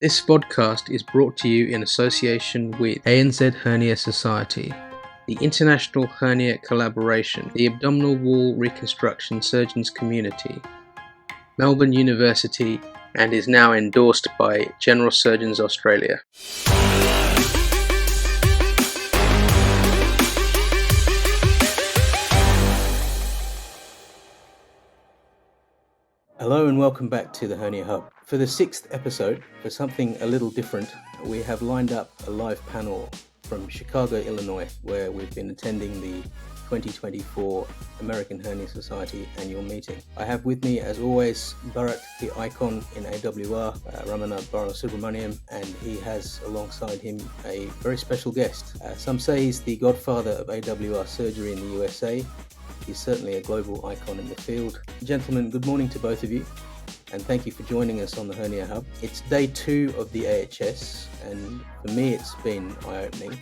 This podcast is brought to you in association with ANZ Hernia Society, the International Hernia Collaboration, the Abdominal Wall Reconstruction Surgeons Community, Melbourne University, and is now endorsed by General Surgeons Australia. Hello and welcome back to the Hernia Hub. For the 6th episode, for something a little different, we have lined up a live panel from Chicago, Illinois, where we've been attending the 2024 American Hernia Society annual meeting. I have with me, as always, Bharat, the icon in AWR, Ramana Balasubramaniam, and he has alongside him a very special guest. Some say he's the godfather of AWR surgery in the USA. He's certainly a global icon in the field. Gentlemen, good morning to both of you, and thank you for joining us on the Hernia Hub. It's day 2 of the AHS, and for me it's been eye-opening.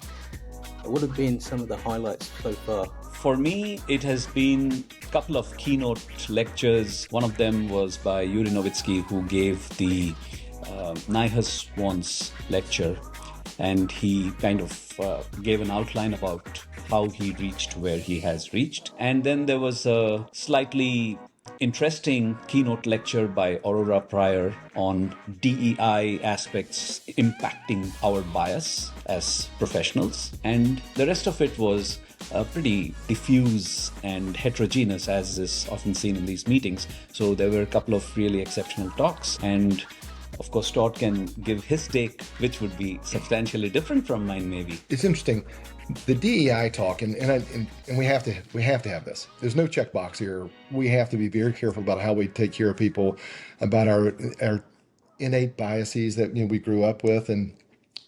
What have been some of the highlights so far? For me, it has been a couple of keynote lectures. One of them was by Yuri Novitsky, who gave the Nihus Swans lecture, and he kind of gave an outline about how he reached where he has reached. And then there was a slightly interesting keynote lecture by Aurora Pryor on DEI aspects impacting our bias as professionals. And the rest of it was pretty diffuse and heterogeneous, as is often seen in these meetings. So there were a couple of really exceptional talks, and of course, Todd can give his take, which would be substantially different from mine, maybe. It's interesting, the DEI talk, and we have to have this. There's no checkbox here. We have to be very careful about how we take care of people, about our innate biases that we grew up with, and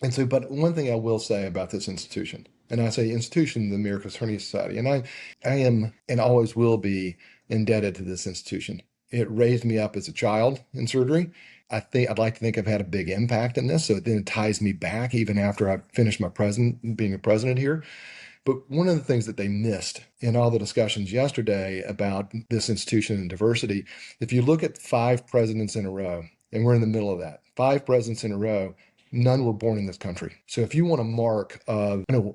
so. But one thing I will say about this institution, and I say institution, the American Hernia Society, and I am and always will be indebted to this institution. It raised me up as a child in surgery. I'd like to think I've had a big impact in this, so then it ties me back even after I've finished my being a president here. But one of the things that they missed in all the discussions yesterday about this institution and diversity, if you look at 5 presidents in a row, and we're in the middle of that, 5 presidents in a row, none were born in this country. So if you want to mark,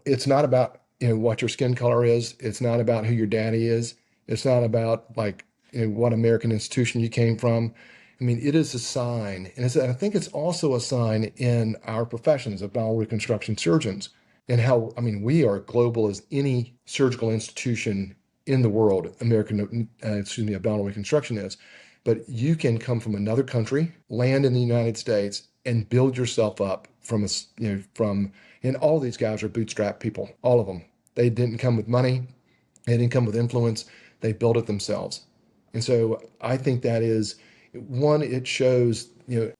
it's not about what your skin color is, it's not about who your daddy is, it's not about what American institution you came from. I mean, it is a sign, and I think it's also a sign in our professions of bowel reconstruction surgeons, and how, we are global as any surgical institution in the world, abdominal reconstruction is. But you can come from another country, land in the United States, and build yourself up and all these guys are bootstrap people, all of them. They didn't come with money, they didn't come with influence, they built it themselves. And so I think that is, one, it shows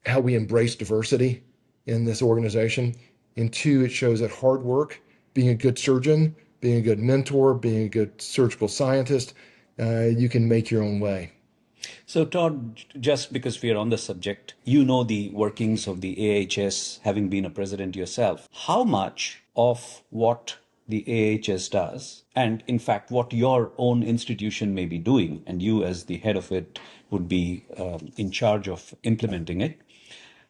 how we embrace diversity in this organization, and 2, it shows that hard work, being a good surgeon, being a good mentor, being a good surgical scientist, you can make your own way. So Todd, just because we are on the subject, you know the workings of the AHS, having been a president yourself. How much of what the AHS does, and in fact what your own institution may be doing, and you as the head of it would be in charge of implementing it,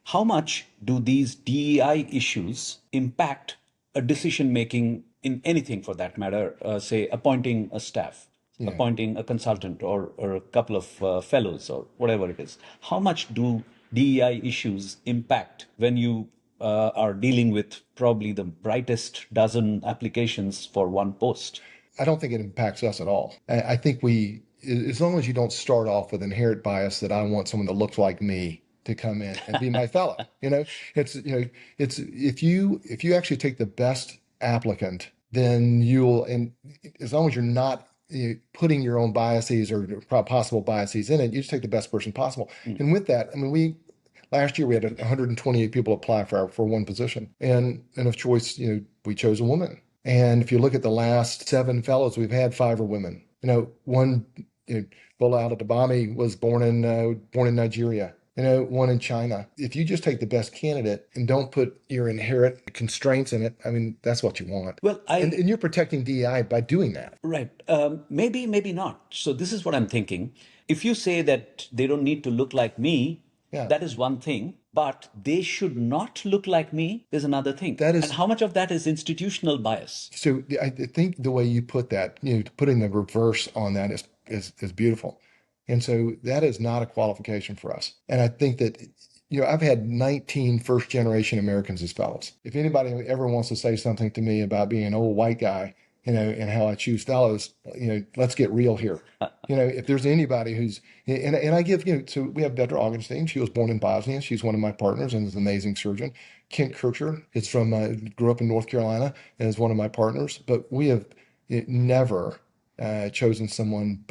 how much do these DEI issues impact a decision making in anything for that matter, say appointing a staff, appointing a consultant or a couple of fellows or whatever it is? How much do DEI issues impact when you are dealing with probably the brightest dozen applications for one post? I don't think it impacts us at all. I think as long as you don't start off with inherent bias that I want someone that looks like me to come in and be my fellow, it's if you actually take the best applicant, then and as long as you're not putting your own biases or possible biases in it, you just take the best person possible. And with that, last year we had 128 people apply for one position, and of choice, we chose a woman. And if you look at the last 7 fellows we've had, 5 are women. One, Bola Adebami was born in Nigeria. One in China. If you just take the best candidate and don't put your inherent constraints in it, that's what you want. Well, and you're protecting DEI by doing that. Right. Maybe not. So this is what I'm thinking. If you say that they don't need to look like me, that is one thing. but they should not look like me is another thing. That is, and how much of that is institutional bias? so I think the way you put that, putting the reverse on that is beautiful. And so that is not a qualification for us. And I think that, I've had 19 first generation Americans as fellows. If anybody ever wants to say something to me about being an old white guy, and how I choose fellows, let's get real here. If there's anybody who's, and I give, so we have Deborah Augustine. She was born in Bosnia. She's one of my partners and is an amazing surgeon. Kent Kircher is grew up in North Carolina and is one of my partners. But we have never chosen someone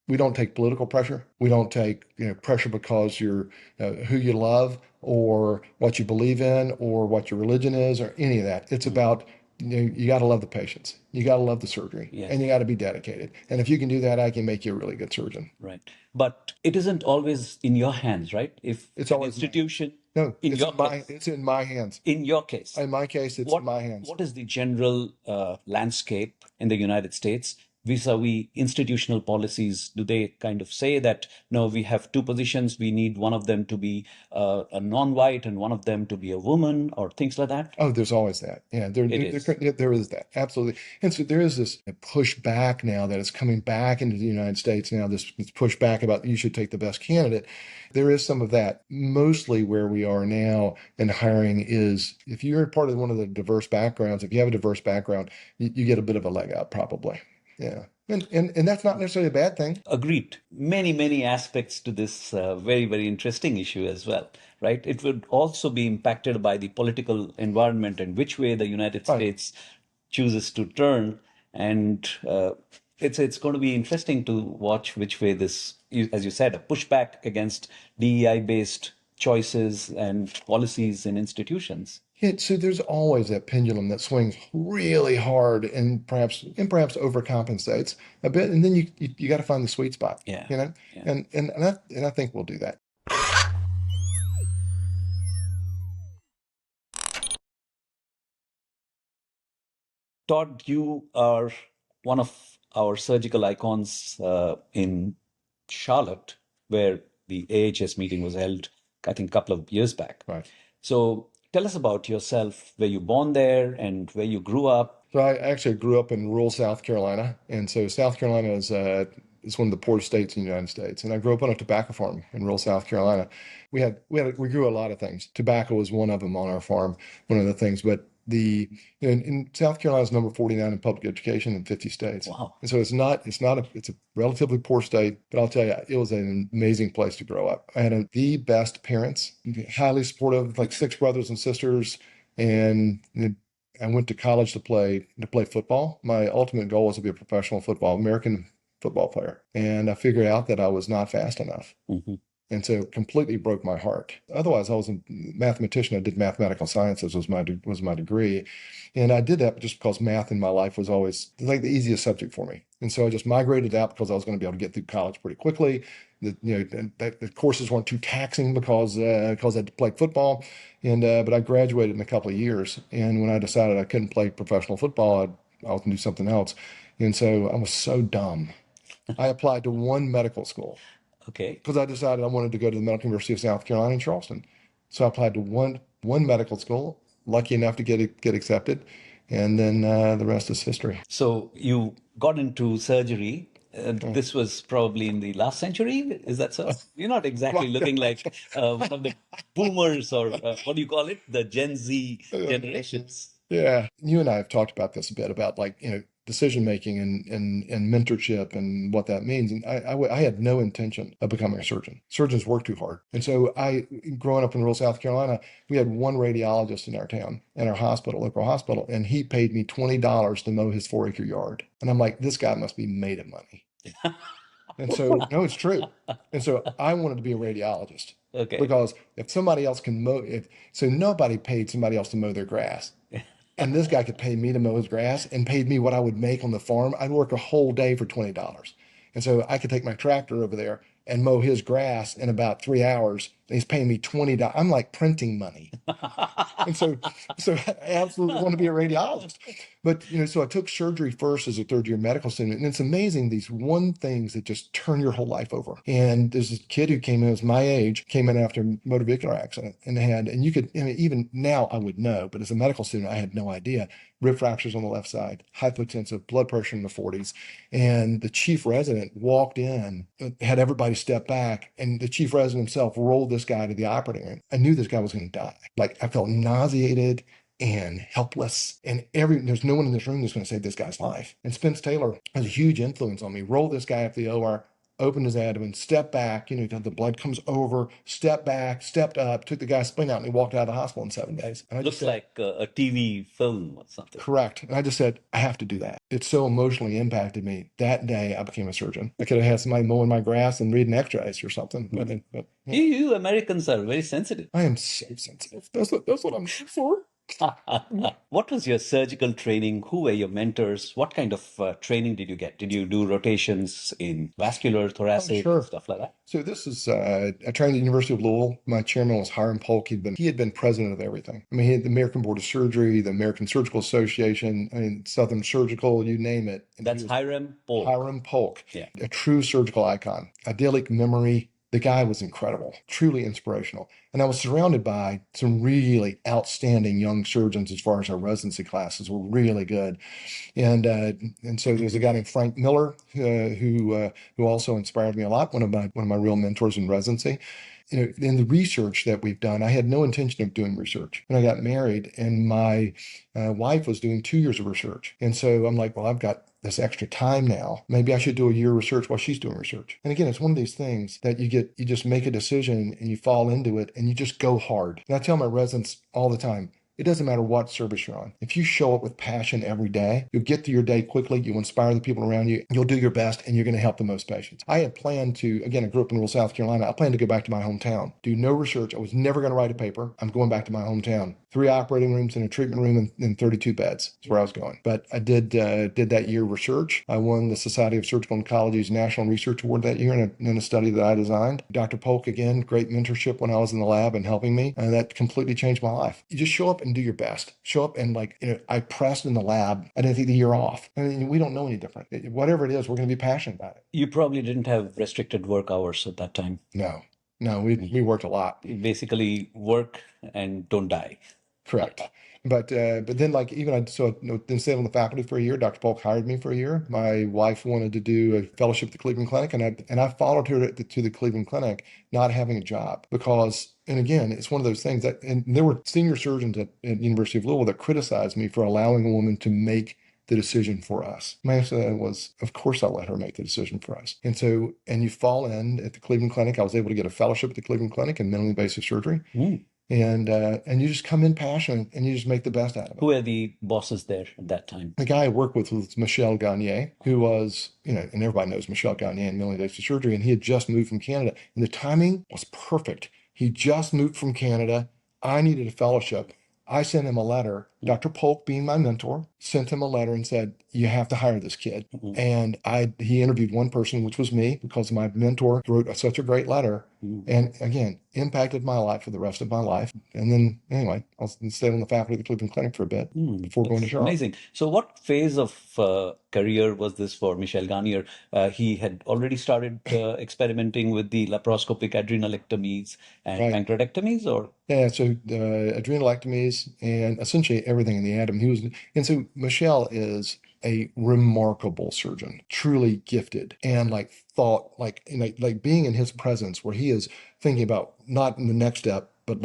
we don't take political pressure. We don't take pressure because you're who you love or what you believe in or what your religion is or any of that. It's about you got to love the patients, you got to love the surgery, Yes. and you got to be dedicated. And if you can do that, I can make you a really good surgeon. Right. But it isn't always in your hands, right? If It's an always institution, No, in it's your in my case, it's in my hands. in your case, In my case, it's in my hands. what is the general landscape in the United States vis-a-vis institutional policies? Do they kind of say that, no, we have two positions, we need one of them to be a non-white and one of them to be a woman, or things like that? Oh, there's always that. Yeah, there is that. Absolutely. And so there is this pushback now that is coming back into the United States now, this pushback about you should take the best candidate. There is some of that. Mostly where we are now in hiring is if you're part of one of the diverse backgrounds, if you have a diverse background, you get a bit of a leg up probably. Yeah. And that's not necessarily a bad thing. Agreed. Many, many aspects to this very, very interesting issue as well, right? It would also be impacted by the political environment and which way the United Right. States chooses to turn. And it's going to be interesting to watch which way this, as you said, a pushback against DEI-based choices and policies in institutions. Yeah, so there's always that pendulum that swings really hard and perhaps overcompensates a bit, and then you got to find the sweet spot. Yeah. Yeah. And I think we'll do that. Todd, you are one of our surgical icons in Charlotte, where the AHS meeting was held, I think, a couple of years back. Right. So tell us about yourself. Were you born there and where you grew up? So I actually grew up in rural South Carolina, and so South Carolina is one of the poorest states in the United States. And I grew up on a tobacco farm in rural South Carolina. We grew a lot of things. Tobacco was one of them on our farm, one of the things. But in South Carolina is number 49 in public education in 50 states. Wow. And so it's a relatively poor state, but I'll tell you, it was an amazing place to grow up. I had the best parents, highly supportive, like 6 brothers and sisters, and I went to college to play football. My ultimate goal was to be a American football player. And I figured out that I was not fast enough. Mm-hmm. And so it completely broke my heart. Otherwise, I was a mathematician. I did mathematical sciences was my degree. And I did that just because math in my life was always like the easiest subject for me. And so I just migrated out because I was going to be able to get through college pretty quickly. The courses weren't too taxing because I played football. But I graduated in a couple of years. And when I decided I couldn't play professional football, I was going to do something else. And so I was so dumb. I applied to one medical school. Okay. Because I decided I wanted to go to the Medical University of South Carolina in Charleston. So I applied to one medical school, lucky enough to get accepted, and then the rest is history. So you got into surgery. This was probably in the last century. Is that so? You're not exactly looking like one of the boomers or what do you call it? The Gen Z generations. Yeah. You and I have talked about this a bit about decision making and mentorship and what that means. And I had no intention of becoming a surgeon. Surgeons work too hard. And so growing up in rural South Carolina, we had one radiologist in our town, in our local hospital, and he paid me $20 to mow his 4-acre yard. And I'm like, this guy must be made of money. And so, no, it's true. And so I wanted to be a radiologist. Okay. Because if somebody else can so nobody paid somebody else to mow their grass. And this guy could pay me to mow his grass and paid me what I would make on the farm. I'd work a whole day for $20. And so I could take my tractor over there and mow his grass in about 3 hours He's paying me $20. I'm like printing money. And so I absolutely want to be a radiologist. But, so I took surgery first as a third year medical student. And it's amazing, these one things that just turn your whole life over. And there's this kid who came in, was my age, came in after a motor vehicle accident and you could, even now I would know, but as a medical student, I had no idea. Rib fractures on the left side, hypotensive, blood pressure in the 40s. And the chief resident walked in, had everybody step back, and the chief resident himself rolled this guy to the operating room. I knew this guy was going to die. Like, I felt nauseated and helpless, and there's no one in this room that's going to save this guy's life. And Spence Taylor has a huge influence on me. Rolled this guy up the OR, opened his abdomen, stepped back, the blood comes over, stepped back, stepped up, took the guy's spleen out, and he walked out of the hospital in 7 days. And Looks like a TV film or something. Correct. And I just said, I have to do that. It so emotionally impacted me. That day, I became a surgeon. I could have had somebody mowing my grass and reading X-rays or something. But You Americans are very sensitive. I am so sensitive. That's what I'm here for. What was your surgical training? Who were your mentors? What kind of training did you get? Did you do rotations in vascular, thoracic, stuff like that? So this is, I trained at the University of Louisville. My chairman was Hiram Polk. He had been president of everything. I mean, he had the American Board of Surgery, the American Surgical Association, Southern Surgical, you name it. And that's Hiram Polk. Hiram Polk. Yeah. A true surgical icon. Idyllic memory. The guy was incredible, truly inspirational. And I was surrounded by some really outstanding young surgeons as far as our residency classes were really good. And so there's a guy named Frank Miller who also inspired me a lot, one of my real mentors in residency. In the research that we've done, I had no intention of doing research. When I got married, and my wife was doing 2 years of research. And so I'm like, well, I've got this extra time now. Maybe I should do a year of research while she's doing research. And again, it's one of these things that you just make a decision and you fall into it and you just go hard. And I tell my residents all the time, it doesn't matter what service you're on. If you show up with passion every day, you'll get through your day quickly, you'll inspire the people around you, you'll do your best, and you're going to help the most patients. I had planned to, again, I grew up in rural South Carolina, I planned to go back to my hometown, do no research. I was never going to write a paper. I'm going back to my hometown. 3 operating rooms and a treatment room and 32 beds. That's where I was going. But I did that year of research. I won the Society of Surgical Oncology's National Research Award that year in a study that I designed. Dr. Polk, again, great mentorship when I was in the lab and helping me. And that completely changed my life. You just show up and do your best. Show up and I pressed in the lab. I didn't take the year off. I mean, we don't know any different. Whatever it is, we're going to be passionate about it. You probably didn't have restricted work hours at that time. No, we worked a lot. You basically work and don't die. Correct. But then then stayed on the faculty for a year. Dr. Polk hired me for a year. My wife wanted to do a fellowship at the Cleveland Clinic, and I followed her to the Cleveland Clinic, not having a job because, and again, it's one of those things and there were senior surgeons at University of Louisville that criticized me for allowing a woman to make the decision for us. My answer was, of course I'll let her make the decision for us. And you fall in at the Cleveland Clinic. I was able to get a fellowship at the Cleveland Clinic in minimally invasive surgery. And you just come in passionate and you just make the best out of it. Who were the bosses there at that time? The guy I worked with was Michel Gagné, who was, and everybody knows Michel Gagné in minimally invasive surgery, and he had just moved from Canada. And the timing was perfect. He just moved from Canada. I needed a fellowship. I sent him a letter. Dr. Polk, being my mentor, sent him a letter and said, you have to hire this kid. And he interviewed one person, which was me, because my mentor wrote such a great letter. And again, impacted my life for the rest of my life. And then, anyway, I stayed on the faculty of the Cleveland Clinic for a bit before going to Charlotte. Amazing. So what phase of career was this for Michel Garnier? He had already started experimenting with the laparoscopic adrenalectomies and pancreatectomies, or? Yeah, so adrenalectomies and essentially everything in the abdomen. And so Michel is a remarkable surgeon, truly gifted, and being in his presence where he is thinking about not in the next step, but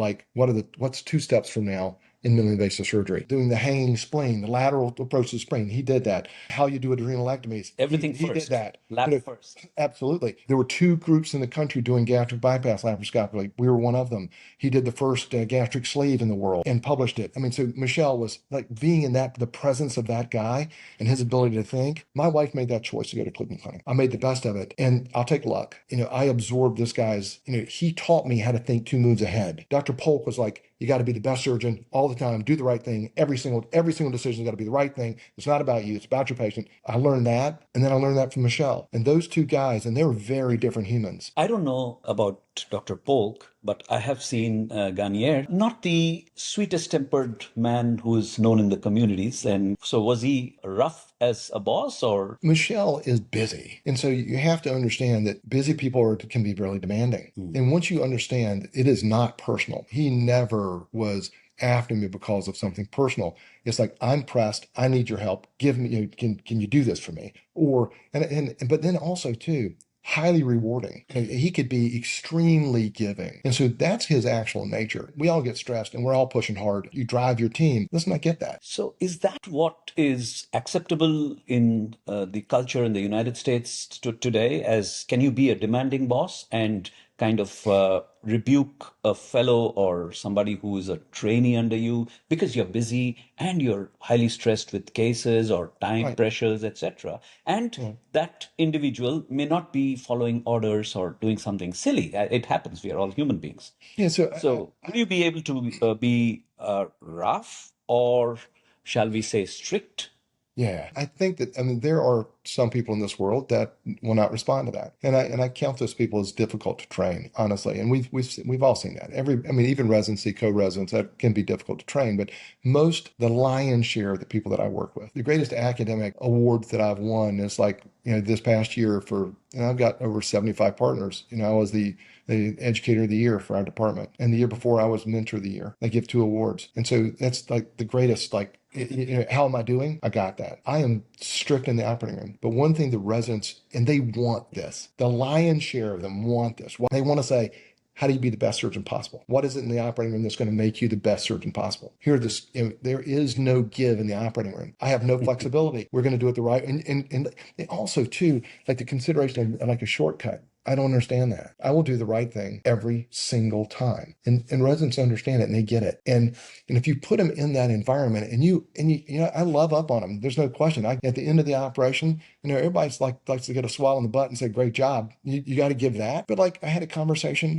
what's 2 steps from now in minimally invasive surgery, doing the hanging spleen, the lateral approach to the spleen. He did that. How you do adrenalectomies. Everything he first. Did that. Lap first. Absolutely. There were 2 groups in the country doing gastric bypass laparoscopically. We were one of them. He did the first gastric sleeve in the world and published it. I mean, so Michel was being in the presence of that guy and his ability to think. My wife made that choice to go to Cleveland Clinic. I made the best of it, and I'll take luck. I absorbed this guy's, he taught me how to think 2 moves ahead. Dr. Polk was like, you got to be the best surgeon all the time, do the right thing. Every single decision's got to be the right thing. It's not about you, it's about your patient. I learned that, and then I learned that from Michel. And those 2 guys, and they were very different humans. I don't know about Dr. Polk, but I have seen Garnier, not the sweetest tempered man who is known in the communities. And so was he rough as a boss or? Michelle is busy. And so you have to understand that busy people can be really demanding. And once you understand it is not personal, he never was after me because of something personal. It's like, I'm pressed. I need your help. Give me, can you do this for me? Or, but then also too, highly rewarding. And he could be extremely giving. And so that's his actual nature. We all get stressed and we're all pushing hard. You drive your team. Let's not get that. So is that what is acceptable in the culture in the United States today? As can you be a demanding boss and kind of rebuke a fellow or somebody who is a trainee under you because you're busy and you're highly stressed with cases or time pressures, etc. And that individual may not be following orders or doing something silly. It happens. We are all human beings. Yeah. So will you be able to be rough, or shall we say strict? Yeah, I think that, I mean, there are some people in this world that will not respond to that, and I count those people as difficult to train, honestly. And we've all seen that. Even residency, co-residents, that can be difficult to train. But the lion's share of the people that I work with, the greatest academic awards that I've won is like, this past year I've got over 75 partners. I was the educator of the year for our department, and the year before I was mentor of the year. They give 2 awards, and so that's like the greatest. Like, how am I doing? I got that. I am strict in the operating room. But one thing the residents, and they want this, the lion's share of them want this. They want to say, how do you be the best surgeon possible? What is it in the operating room that's going to make you the best surgeon possible? There is no give in the operating room. I have no flexibility. We're going to do it the right. And also too, like the consideration of like a shortcut. I don't understand that. I will do the right thing every single time. And residents understand it and they get it. And if you put them in that environment I love up on them. There's no question. At the end of the operation, everybody's likes to get a swat on the butt and say, great job. You got to give that. But like I had a conversation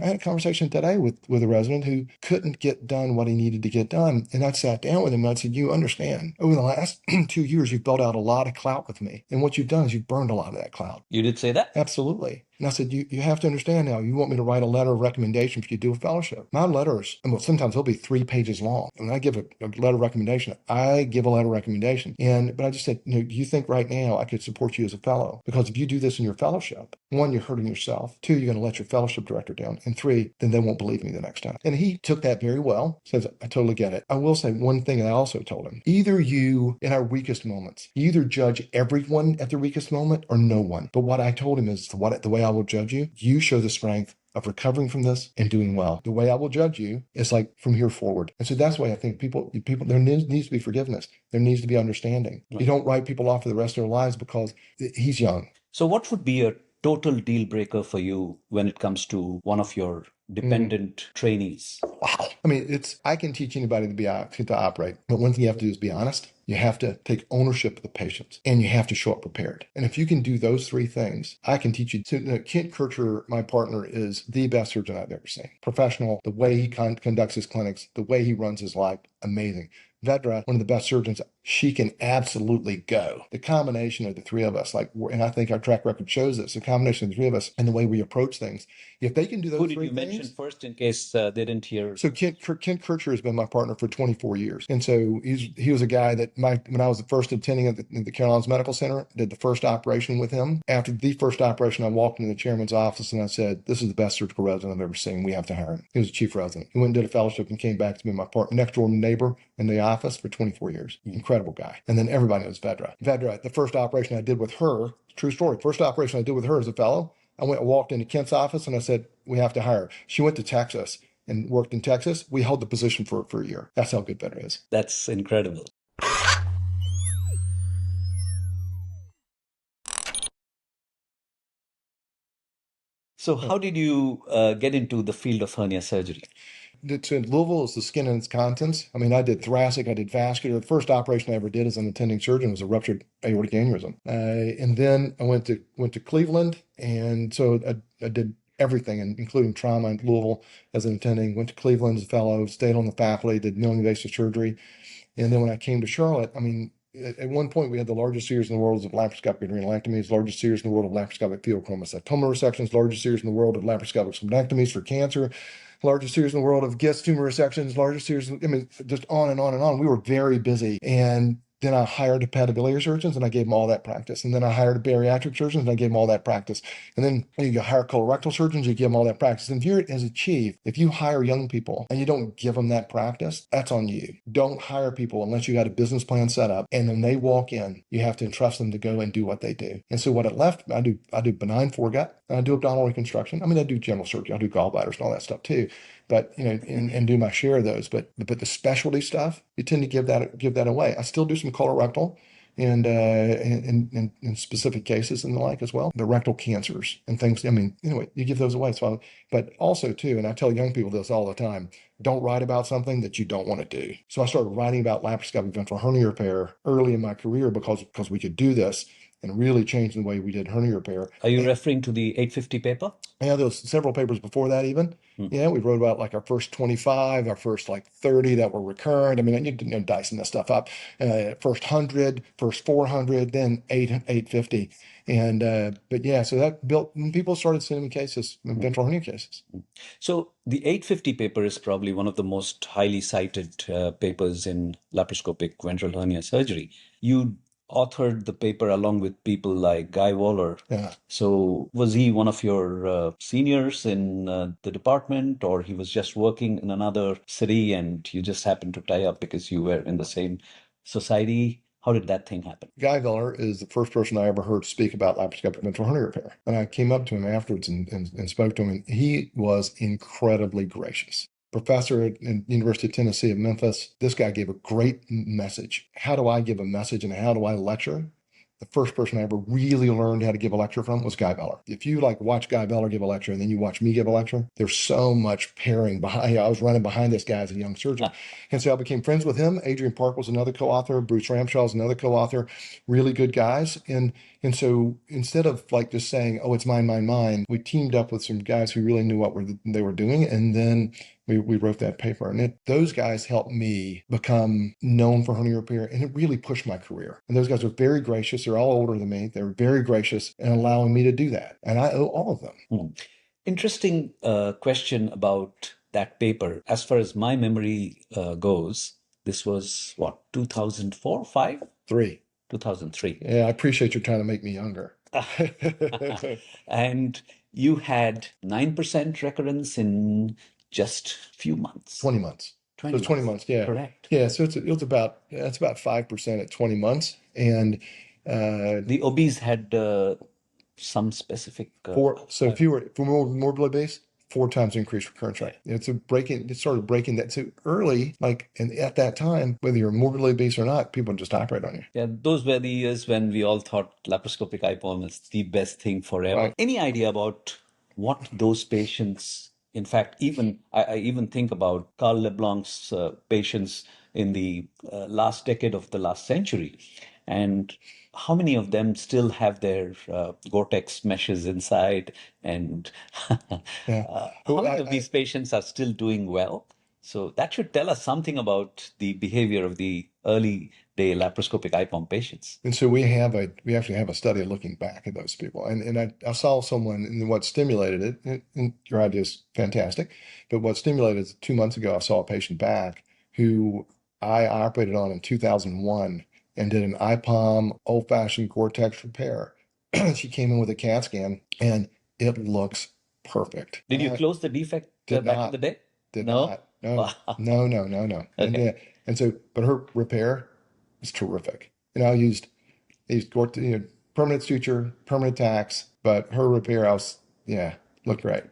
today with a resident who couldn't get done what he needed to get done. And I sat down with him and I said, you understand, over the last 2 years, you've built out a lot of clout with me. And what you've done is you've burned a lot of that clout. You did say that? Absolutely. And I said, you have to understand now, you want me to write a letter of recommendation for you to do a fellowship. My letters, sometimes they'll be 3 pages long. And when I give a letter of recommendation, I give a letter of recommendation. But I just said, do you think right now I could support you as a fellow? Because if you do this in your fellowship, 1, you're hurting yourself. 2, you're going to let your fellowship director down. And 3, then they won't believe me the next time. And he took that very well, says, I totally get it. I will say one thing that I also told him. Either you, in our weakest moments, you either judge everyone at their weakest moment or no one. But what I told him is the way I will judge you, you show the strength of recovering from this and doing well. The way I will judge you is like from here forward. And so that's why I think people, there needs to be forgiveness. There needs to be understanding. Right. You don't write people off for the rest of their lives because he's young. So what would be a total deal breaker for you when it comes to one of your dependent trainees? Wow. I mean, I can teach anybody to operate, but one thing you have to do is be honest. You have to take ownership of the patients, and you have to show up prepared. And if you can do those 3 things, I can teach you. So, Kent Kircher, my partner, is the best surgeon I've ever seen. Professional, the way he conducts his clinics, the way he runs his life, amazing. Vedra, one of the best surgeons, she can absolutely go. The combination of the 3 of us, and I think our track record shows this, the combination of the 3 of us and the way we approach things, if they can do those 3 things. Who did you mention first in case they didn't hear? So Kent Kircher has been my partner for 24 years. And so he was a guy that when I was the first attending at the Carolinas Medical Center, did the first operation with him. After the first operation, I walked into the chairman's office and I said, this is the best surgical resident I've ever seen. We have to hire him. He was a chief resident. He went and did a fellowship and came back to be my partner, next door neighbor in the office for 24 years. Incredible guy. And then everybody knows Vedra. Vedra, the first operation I did with her, true story, first operation I did with her as a fellow, I walked into Kent's office and I said, we have to hire her. She went to Texas and worked in Texas. We held the position for a year. That's how good Vedra is. That's incredible. So how did you get into the field of hernia surgery? So in Louisville, it's the skin and its contents. I mean, I did thoracic, I did vascular. The first operation I ever did as an attending surgeon was a ruptured aortic aneurysm. And then I went to Cleveland, and so I did everything, including trauma in Louisville as an attending. Went to Cleveland as a fellow, stayed on the faculty, did minimally invasive surgery. And then when I came to Charlotte, I mean, at one point we had the largest series in the world of laparoscopic adrenalectomies, largest series in the world of laparoscopic pheochromocytoma resections, largest series in the world of laparoscopic splenectomies for cancer, largest series in the world of GIST tumor resections, largest series, I mean, just on and on and on. We were very busy. And then I hired hepatobiliary surgeons and I gave them all that practice. And then I hired bariatric surgeons and I gave them all that practice. And then you hire colorectal surgeons, you give them all that practice. And if you're as a chief, if you hire young people and you don't give them that practice, that's on you. Don't hire people unless you got a business plan set up. And when they walk in, you have to entrust them to go and do what they do. And so what it left, I do benign foregut, and I do abdominal reconstruction. I mean, I do general surgery, I do gallbladders and all that stuff too. But and do my share of those. But the specialty stuff, you tend to give that away. I still do some colorectal and in specific cases and the like as well. The rectal cancers and things. I mean, anyway, you give those away. So, but also too, and I tell young people this all the time: don't write about something that you don't want to do. So I started writing about laparoscopic ventral hernia repair early in my career because we could do this and really change the way we did hernia repair. Are you referring to the 850 paper? Yeah, there was several papers before that even. Yeah, we wrote about like our first 25, our first like 30 that were recurrent. I mean, you know, dicing this stuff up. First 100, first 400, then 850. And, but yeah, so that built, people started sending me cases, ventral hernia cases. So the 850 paper is probably one of the most highly cited papers in laparoscopic ventral hernia surgery. You authored the paper along with people like Guy Waller. Yeah. So was he one of your seniors in the department, or he was just working in another city and you just happened to tie up because you were in the same society? How did that thing happen? Guy Waller is the first person I ever heard speak about laparoscopic ventral hernia repair. And I came up to him afterwards and spoke to him, and he was incredibly gracious. Professor at the University of Tennessee at Memphis. This guy gave a great message. How do I give a message and how do I lecture? The first person I ever really learned how to give a lecture from was Guy Beller. If you like watch Guy Beller give a lecture and then you watch me give a lecture, there's so much pairing behind. I was running behind this guy as a young surgeon. And so I became friends with him. Adrian Park was another co-author. Bruce Ramshaw is another co-author. Really good guys. And so instead of like just saying, oh, it's mine, we teamed up with some guys who really knew what they were doing. And then we wrote that paper. And those guys helped me become known for hernia repair. And it really pushed my career. And those guys were very gracious. They're all older than me. They were very gracious in allowing me to do that. And I owe all of them. Interesting question about that paper. As far as my memory goes, this was what, 2004, 5? 3. 2003. Yeah, I appreciate you trying to make me younger. And you had 9% recurrence in just a few months. 20 months. 20 months, yeah. Correct. Yeah, so it's about 5% at 20 months. And the obese had some specific... so if you were for morbidly obese, 4 times increased recurrence rate. It started breaking that. So early, and at that time, whether you're morbidly obese or not, people just operate on you. Yeah, those were the years when we all thought laparoscopic IPOM is the best thing forever. Right. Any idea about what those patients, in fact, I even think about Carl LeBlanc's patients in the last decade of the last century, and how many of them still have their Gore-Tex meshes inside, and how many of these patients are still doing well? So that should tell us something about the behavior of the early day laparoscopic IPOM patients. And so we actually have a study looking back at those people. And I saw someone, and what stimulated it, and your idea is fantastic, but what stimulated it 2 months ago, I saw a patient back who I operated on in 2001 and did an IPOM old-fashioned Gore-Tex repair. She came in with a CAT scan, and it looks perfect. Did you close the defect back in the day? Did not. No. Wow. No. Okay. And so, but her repair is terrific. And I used permanent suture, permanent tax, but her repair, looked great.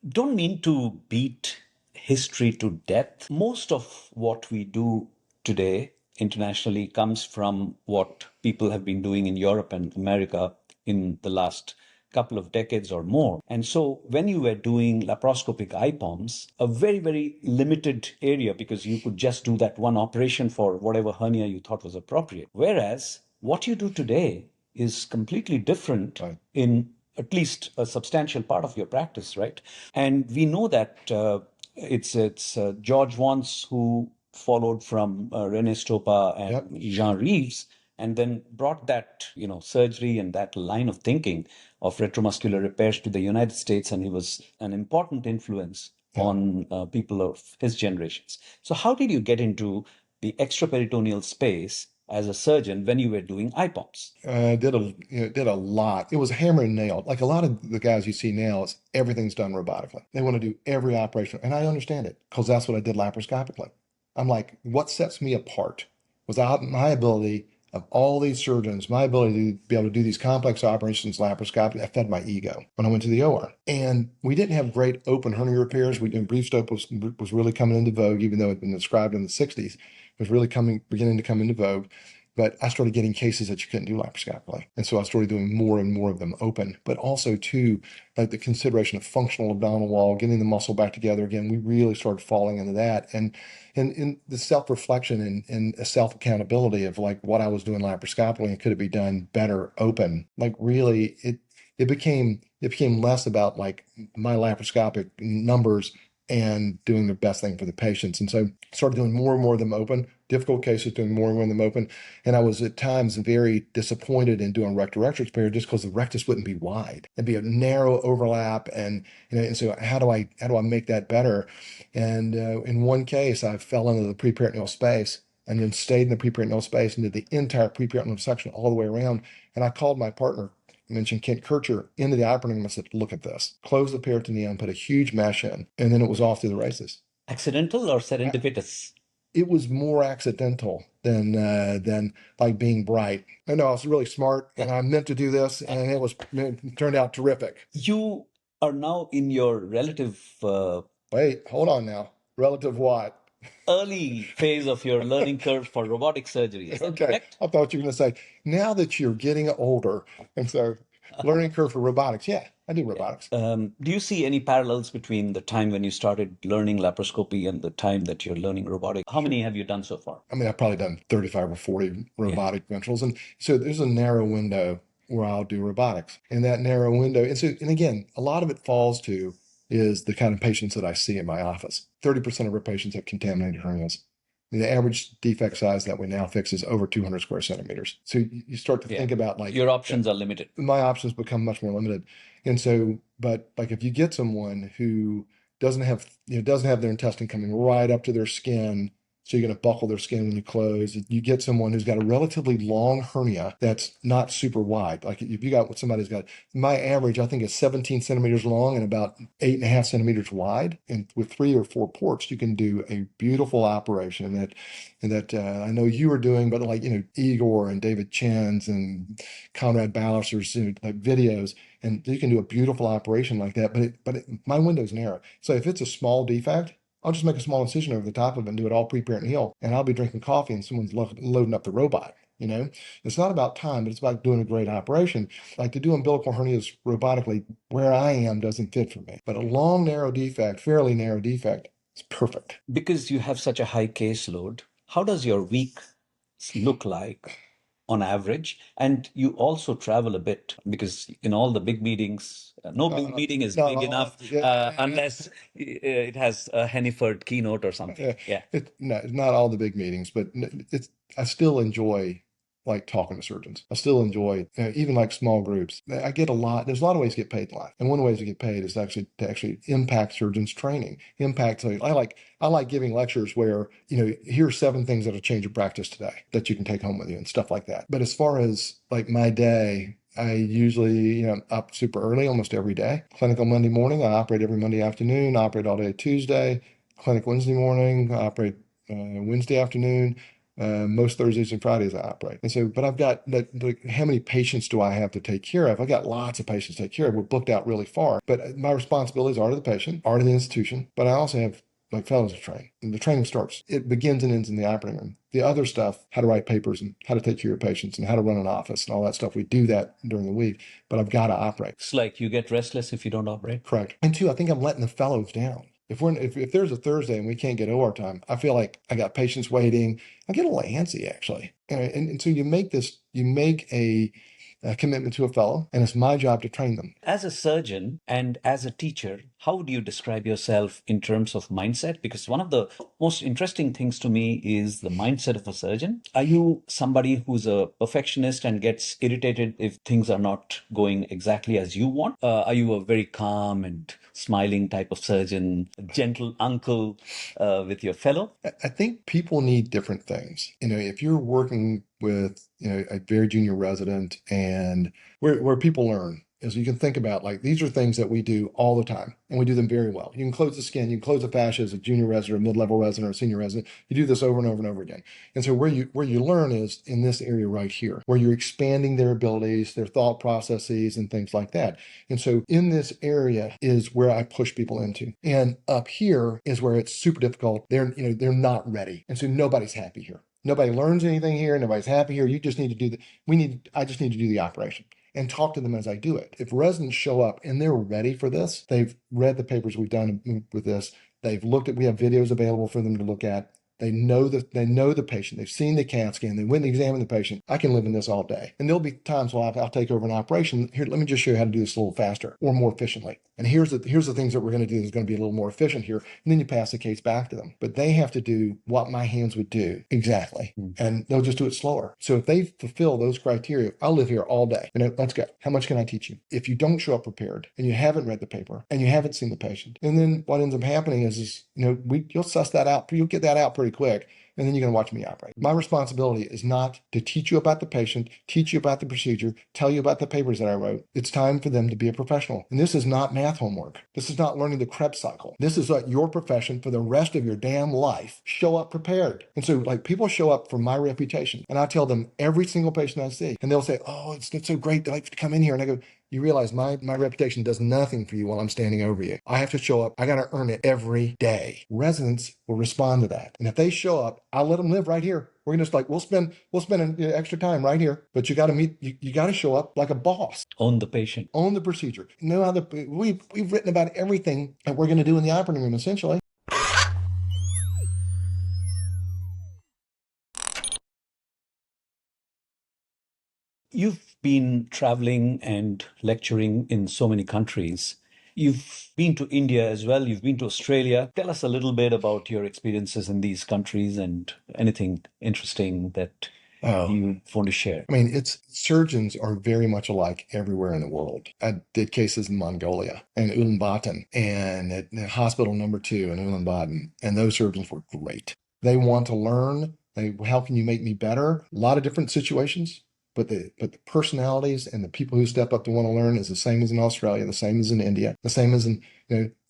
Don't mean to beat history to death. Most of what we do today internationally comes from what people have been doing in Europe and America in the last couple of decades or more. And so when you were doing laparoscopic IPOMs, a very, very limited area, because you could just do that one operation for whatever hernia you thought was appropriate. Whereas what you do today is completely different in at least a substantial part of your practice, right? And we know that it's George Wants who followed from René Stopa Yep. and Jean Reeves, and then brought that, surgery and that line of thinking of retromuscular repairs to the United States, and he was an important influence on people of his generations. So how did you get into the extraperitoneal space as a surgeon when you were doing IPOMs? Did a lot. It was hammer and nail. Like a lot of the guys you see now, it's everything's done robotically. They want to do every operation, and I understand it because that's what I did laparoscopically. I'm like, what sets me apart was my ability of all these surgeons, my ability to be able to do these complex operations laparoscopically. I fed my ego when I went to the OR. And we didn't have great open hernia repairs. Brief scope was really coming into vogue, even though it had been described in the 60s. It was really beginning to come into vogue. But I started getting cases that you couldn't do laparoscopically. And so I started doing more and more of them open, but also too, like the consideration of functional abdominal wall, getting the muscle back together again. We really started falling into that. And in the self-reflection and a self-accountability of like what I was doing laparoscopically and could it be done better open, like really it became less about like my laparoscopic numbers and doing the best thing for the patients. And so I started doing more and more of them open, difficult cases, doing more and more of them open. And I was at times very disappointed in doing rectus repair just because the rectus wouldn't be wide. It'd be a narrow overlap. And so how do I make that better? And in one case, I fell into the preperitoneal space and then stayed in the preperitoneal space and did the entire preperitoneal section all the way around. And I called my partner, I mentioned Kent Kircher, into the operating room. I said, look at this. Close the peritoneum, put a huge mesh in, and then it was off to the races. Accidental or serendipitous? It was more accidental than like being bright. I know I was really smart and I meant to do this, and it turned out terrific. You are now in your relative Wait, hold on now. Relative what? early phase of your learning curve for robotic surgery. Is that Okay, correct? I thought you were going to say, now that you're getting older, and so learning curve for robotics. Yeah, I do robotics. Do you see any parallels between the time when you started learning laparoscopy and the time that you're learning robotic? How many have you done so far? I mean, I've probably done 35 or 40 robotic ventrals. And so there's a narrow window where I'll do robotics. In that narrow window, and again, a lot of it falls to is the kind of patients that I see in my office. 30% of our patients have contaminated hernias. The average defect size that we now fix is over 200 square centimeters. So you start to think about like your options are limited. My options become much more limited. And so, but like if you get someone who doesn't have their intestine coming right up to their skin, so you're going to buckle their skin when you close. You get someone who's got a relatively long hernia that's not super wide. Like if you got somebody who's got, my average, I think is 17 centimeters long and about 8.5 centimeters wide. And with 3 or 4 ports, you can do a beautiful operation that I know you are doing, but like, Igor and David Chen's and Conrad Ballister's like videos, and you can do a beautiful operation like that. But my window's narrow. So if it's a small defect, I'll just make a small incision over the top of it and do it all preperitoneal, and I'll be drinking coffee and someone's loading up the robot. It's not about time, but it's about doing a great operation. Like to do umbilical hernias robotically where I am doesn't fit for me. But a long, fairly narrow defect is perfect. Because you have such a high caseload, how does your week look like on average? And you also travel a bit because in all the big meetings, no big meeting is big enough unless it has a Heniford keynote or something. It's not all the big meetings, but I still enjoy like talking to surgeons. I still enjoy even like small groups. I get a lot. There's a lot of ways to get paid in life, and one of the ways to get paid is to actually impact surgeons' training. I like giving lectures where here's 7 things that'll change your practice today that you can take home with you and stuff like that. But as far as like my day, I usually up super early almost every day. Clinical Monday morning, I operate every Monday afternoon. I operate all day Tuesday. Clinic Wednesday morning, I operate Wednesday afternoon. Most Thursdays and Fridays I operate. And so, but I've got how many patients do I have to take care of? I've got lots of patients to take care of. We're booked out really far, but my responsibilities are to the patient, are to the institution, but I also have like fellows to train. And the training it begins and ends in the operating room. The other stuff, how to write papers and how to take care of patients and how to run an office and all that stuff, we do that during the week, but I've got to operate. It's like you get restless if you don't operate. Correct. And 2, I think I'm letting the fellows down. If there's a Thursday and we can't get OR time, I feel like I got patients waiting. I get a little antsy actually. And so you make commitment to a fellow, and it's my job to train them. As a surgeon and as a teacher, how do you describe yourself in terms of mindset? Because one of the most interesting things to me is the mindset of a surgeon. Are you somebody who's a perfectionist and gets irritated if things are not going exactly as you want? Are you a very calm and smiling type of surgeon, a gentle uncle with your fellow? I think people need different things. If you're working with, a very junior resident, and where people learn is you can think about, like, these are things that we do all the time, and we do them very well. You can close the skin, you can close the fascia as a junior resident, a mid-level resident, or a senior resident. You do this over and over and over again. And so where you learn is in this area right here, where you're expanding their abilities, their thought processes, and things like that. And so in this area is where I push people into. And up here is where it's super difficult. They're not ready. And so nobody's happy here. Nobody learns anything here. Nobody's happy here. You just need to do I just need to do the operation and talk to them as I do it. If residents show up and they're ready for this, they've read the papers we've done with this, they've looked at, we have videos available for them to look at. They know the patient. They've seen the CAT scan. They went and examined the patient. I can live in this all day. And there'll be times when I'll take over an operation. Here, let me just show you how to do this a little faster or more efficiently. And here's the things that we're going to do that's going to be a little more efficient here. And then you pass the case back to them. But they have to do what my hands would do exactly. And they'll just do it slower. So if they fulfill those criteria, I'll live here all day. Let's go. How much can I teach you? If you don't show up prepared and you haven't read the paper and you haven't seen the patient, and then what ends up happening is you'll suss that out. You'll get that out pretty quick. And then you're going to watch me operate. My responsibility is not to teach you about the patient, teach you about the procedure, tell you about the papers that I wrote. It's time for them to be a professional. And this is not math homework. This is not learning the Krebs cycle. This is like your profession for the rest of your damn life. Show up prepared. And so, like, people show up for my reputation, and I tell them every single patient I see, and they'll say, "Oh, it's so great to come in here." And I go, "You realize my reputation does nothing for you while I'm standing over you. I have to show up. I got to earn it every day." Residents will respond to that. And if they show up, I'll let them live right here. We're going to we'll spend extra time right here, but you got to show up like a boss. Own the patient. Own the procedure. Know how we've written about everything that we're going to do in the operating room, essentially. You've been traveling and lecturing in so many countries. You've been to India as well. You've been to Australia. Tell us a little bit about your experiences in these countries and anything interesting that you want to share. I mean, surgeons are very much alike everywhere in the world. I did cases in Mongolia and Ulaanbaatar and at hospital number 2 in Ulaanbaatar, and those surgeons were great. They want to learn. How can you make me better? A lot of different situations. But the personalities and the people who step up to want to learn is the same as in Australia, the same as in India, the same as in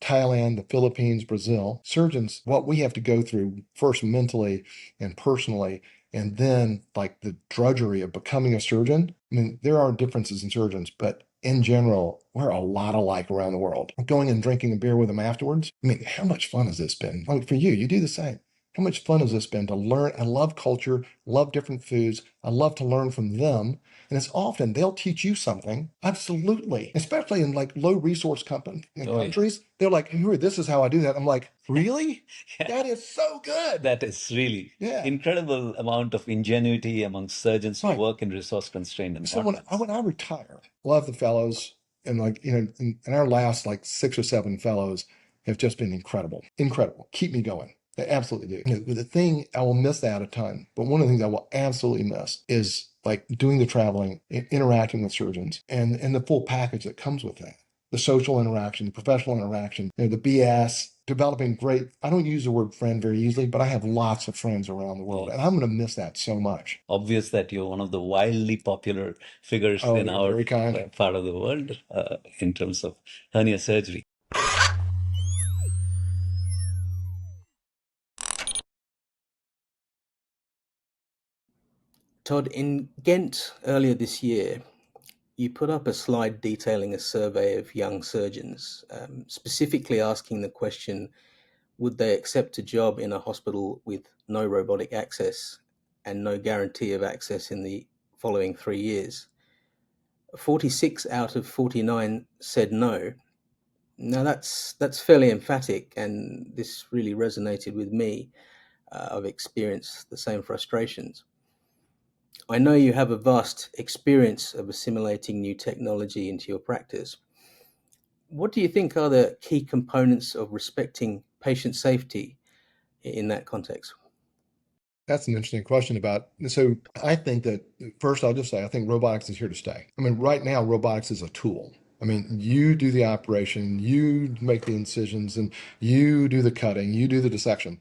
Thailand, the Philippines, Brazil. Surgeons, what we have to go through first mentally and personally, and then like the drudgery of becoming a surgeon. I mean, there are differences in surgeons, but in general, we're a lot alike around the world. Going and drinking a beer with them afterwards. I mean, how much fun has this been? Like for you do the same. How much fun has this been to learn? I love culture, love different foods. I love to learn from them. And it's often they'll teach you something. Absolutely. Especially in like low resource countries. Yeah. They're like, this is how I do that. I'm like, really? Yeah. That is so good. That is really incredible amount of ingenuity among surgeons who work in resource constrained environments. So when I retire, love the fellows, and in our last 6 or 7 fellows have just been incredible. Incredible. Keep me going. They absolutely do. The thing, I will miss that a ton, but one of the things I will absolutely miss is doing the traveling, interacting with surgeons, and the full package that comes with that. The social interaction, the professional interaction, the BS, developing great, I don't use the word friend very easily, but I have lots of friends around the world, and I'm going to miss that so much. Obvious that you're one of the wildly popular figures in our part of the world in terms of hernia surgery. Todd, in Ghent earlier this year, you put up a slide detailing a survey of young surgeons, specifically asking the question, would they accept a job in a hospital with no robotic access and no guarantee of access in the following 3 years? 46 out of 49 said no. Now that's fairly emphatic, and this really resonated with me. I've experienced the same frustrations. I know you have a vast experience of assimilating new technology into your practice. What do you think are the key components of respecting patient safety in that context? That's an interesting question about. So I think that first, I'll just say I think robotics is here to stay. I mean, right now, robotics is a tool. I mean, you do the operation, you make the incisions, and you do the cutting, you do the dissection.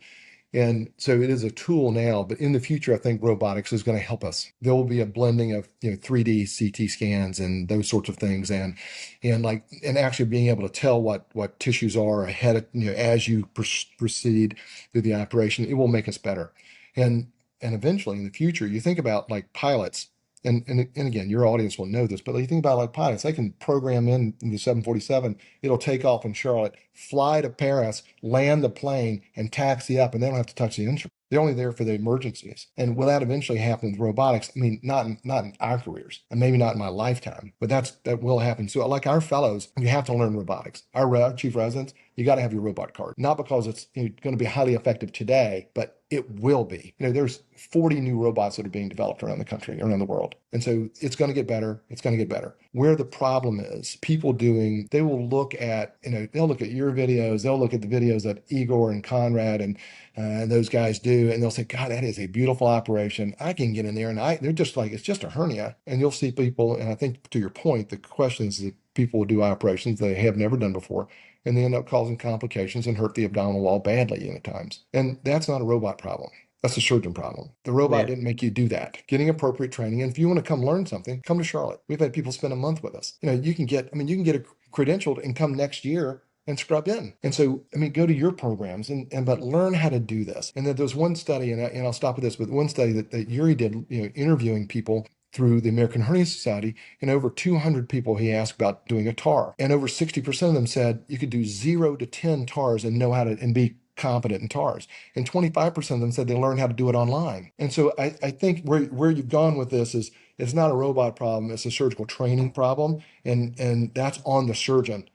And so it is a tool now, but in the future, I think robotics is going to help us. There will be a blending of 3D CT scans and those sorts of things, and actually being able to tell what tissues are ahead of, as you proceed through the operation. It will make us better, and and eventually in the future, you think about like pilots. And again, your audience will know this, but you think about like pilots, they can program in the 747, it'll take off in Charlotte, fly to Paris, land the plane, and taxi up, and they don't have to touch the instrument. They're only there for the emergencies. And will that eventually happen with robotics? I mean, not in our careers, and maybe not in my lifetime, but that will happen. So, like our fellows, you have to learn robotics. Our chief residents, you got to have your robot card, not because it's going to be highly effective today, but it will be. There's 40 new robots that are being developed around the country, around the world. And so it's going to get better. It's going to get better. Where the problem is, they will look at, they'll look at your videos, they'll look at the videos that Igor and Conrad and those guys do, and they'll say, God, that is a beautiful operation. I can get in there, and they're just like, it's just a hernia. And you'll see people, and I think to your point, the question is that people will do operations they have never done before, and they end up causing complications and hurt the abdominal wall badly at times. And that's not a robot problem. That's a surgeon problem. The robot didn't make you do that. Getting appropriate training. And if you want to come learn something, come to Charlotte. We've had people spend a month with us. You can get a credentialed and come next year and scrub in. And so, go to your programs but learn how to do this. And then there's one study, and I'll stop with this, but one study that Yuri did, interviewing people through the American Hernia Society, and over 200 people he asked about doing a TAR. And over 60% of them said you could do 0 to 10 TARs and know how to, and be competent in TARs. And 25% of them said they learned how to do it online. And so I think where you've gone with this is it's not a robot problem, it's a surgical training problem. And that's on the surgeon.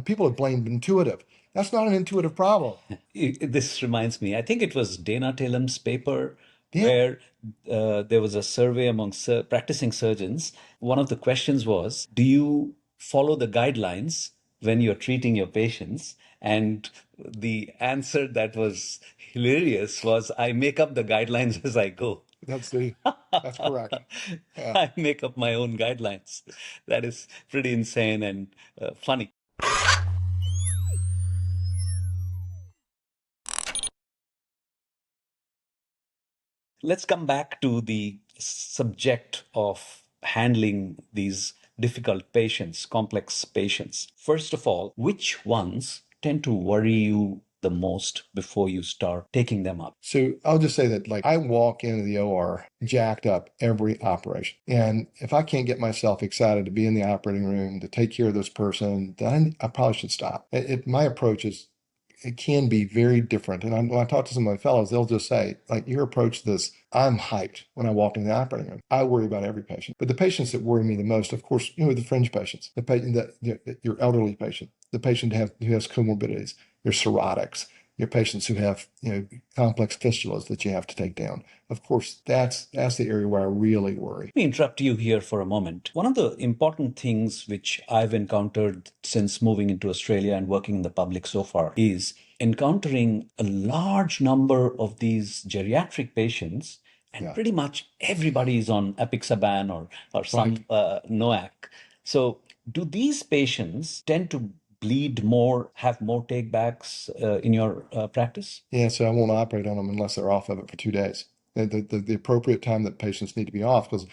People have blamed intuitive. That's not an intuitive problem. This reminds me, I think it was Dana Talem's paper Yeah. where there was a survey among practicing surgeons. One of the questions was, do you follow the guidelines when you're treating your patients? And the answer that was hilarious was, I make up the guidelines as I go. That's correct. Yeah. I make up my own guidelines. That is pretty insane and funny. Let's come back to the subject of handling these difficult patients, complex patients. First of all, which ones tend to worry you the most before you start taking them up? So I'll just say that, like, I walk into the OR jacked up every operation. And if I can't get myself excited to be in the operating room, to take care of this person, then I probably should stop. My approach is, it can be very different. And when I talk to some of my fellows, they'll just say, like, your approach to this, I'm hyped when I walk into the operating room. I worry about every patient. But the patients that worry me the most, of course, the fringe patients, the patient your elderly patient, the patient who has comorbidities, your cirrhotics, your patients who have complex fistulas that you have to take down. Of course, that's the area where I really worry. Let me interrupt you here for a moment. One of the important things which I've encountered since moving into Australia and working in the public so far is encountering a large number of these geriatric patients, and pretty much everybody is on apixaban or some NOAC. So do these patients tend to bleed more, have more takebacks in your practice? Yeah, so I won't operate on them unless they're off of it for 2 days. The appropriate time that patients need to be off, because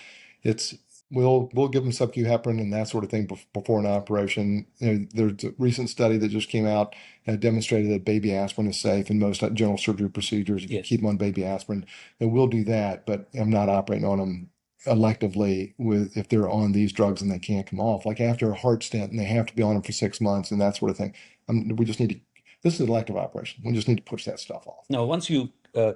we'll give them sub-Q heparin and that sort of thing before an operation. There's a recent study that just came out that demonstrated that baby aspirin is safe in most general surgery procedures. If you keep them on baby aspirin, and we'll do that, but I'm not operating on them electively if they're on these drugs and they can't come off. Like after a heart stent and they have to be on them for 6 months and that sort of thing. We just need to. This is an elective operation. We just need to push that stuff off. No, once you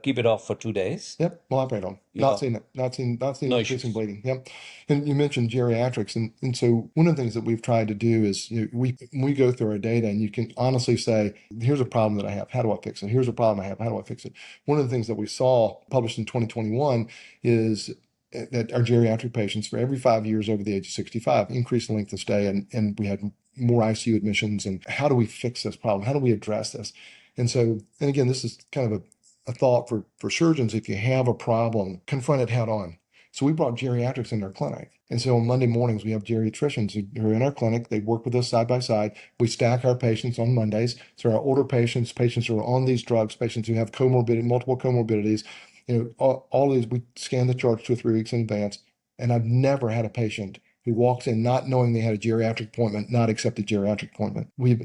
keep it off for 2 days. Yep, we'll operate on. Not seeing No increasing bleeding. Yep. And you mentioned geriatrics, and so one of the things that we've tried to do is we go through our data, and you can honestly say, here's a problem that I have. How do I fix it? Here's a problem I have. How do I fix it? One of the things that we saw published in 2021 is that our geriatric patients for every 5 years over the age of 65 increased the length of stay, and we had more ICU admissions. And how do we fix this problem? How do we address this? And so, and again, this is kind of a thought for surgeons. If you have a problem, confront it head on. So we brought geriatrics in our clinic. And so on Monday mornings, we have geriatricians who are in our clinic. They work with us side by side. We stack our patients on Mondays. So our older patients, patients who are on these drugs, patients who have multiple comorbidities, all these, we scan the charts 2 or 3 weeks in advance. And I've never had a patient who walks in not knowing they had a geriatric appointment, not accept a geriatric appointment. We've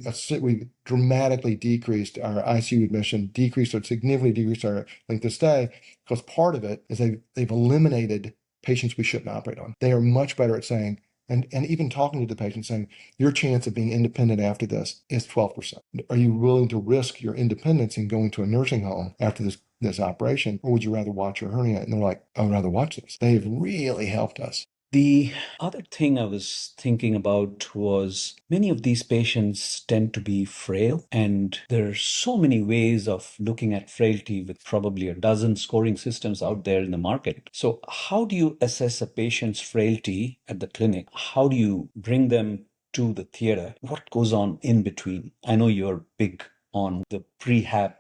dramatically decreased our ICU admission, significantly decreased our length of stay, because part of it is they've eliminated patients we shouldn't operate on. They are much better at saying, and even talking to the patient, saying, your chance of being independent after this is 12%. Are you willing to risk your independence in going to a nursing home after this operation, or would you rather watch your hernia? And they're like, I would rather watch this. They've really helped us. The other thing I was thinking about was many of these patients tend to be frail, and there are so many ways of looking at frailty with probably a dozen scoring systems out there in the market. So how do you assess a patient's frailty at the clinic? How do you bring them to the theater? What goes on in between? I know you're big on the prehab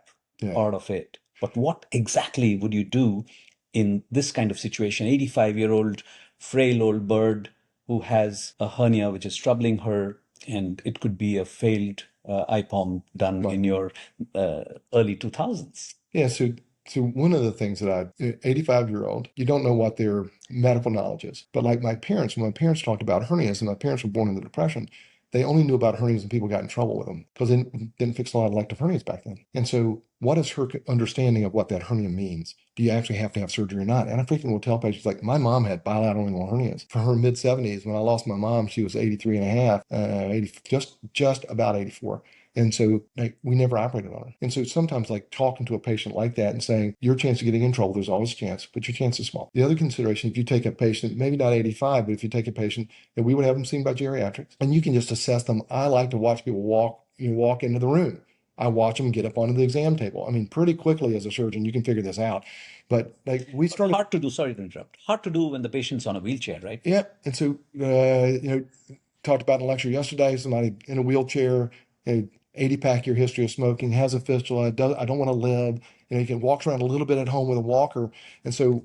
part of it, but what exactly would you do in this kind of situation? 85-year-old frail old bird who has a hernia which is troubling her, and it could be a failed IPOM done in your early 2000s. Yeah, so one of the things that 85-year-old, you don't know what their medical knowledge is. But like my parents, when my parents talked about hernias, and my parents were born in the Depression, they only knew about hernias when people got in trouble with them, because they didn't fix a lot of elective hernias back then. And so what is her understanding of what that hernia means? Do you actually have to have surgery or not? And I frequently will tell patients, like, my mom had bilateral inguinal hernias. For her mid-70s, when I lost my mom, she was 83 and a half, just about 84. And so we never operated on her. And so sometimes, like, talking to a patient like that and saying, your chance of getting in trouble, there's always a chance, but your chance is small. The other consideration, if you take a patient, maybe not 85, but if you take a patient that we would have them seen by geriatrics, and you can just assess them. I like to watch people walk into the room. I watch them get up onto the exam table. I mean, pretty quickly as a surgeon, you can figure this out. But like we started. Hard to do, sorry to interrupt. Hard to do when the patient's on a wheelchair, right? Yeah. And so, talked about in a lecture yesterday, somebody in a wheelchair, 80-pack year history of smoking, has a fistula, I don't want to live. He can walk around a little bit at home with a walker. And so,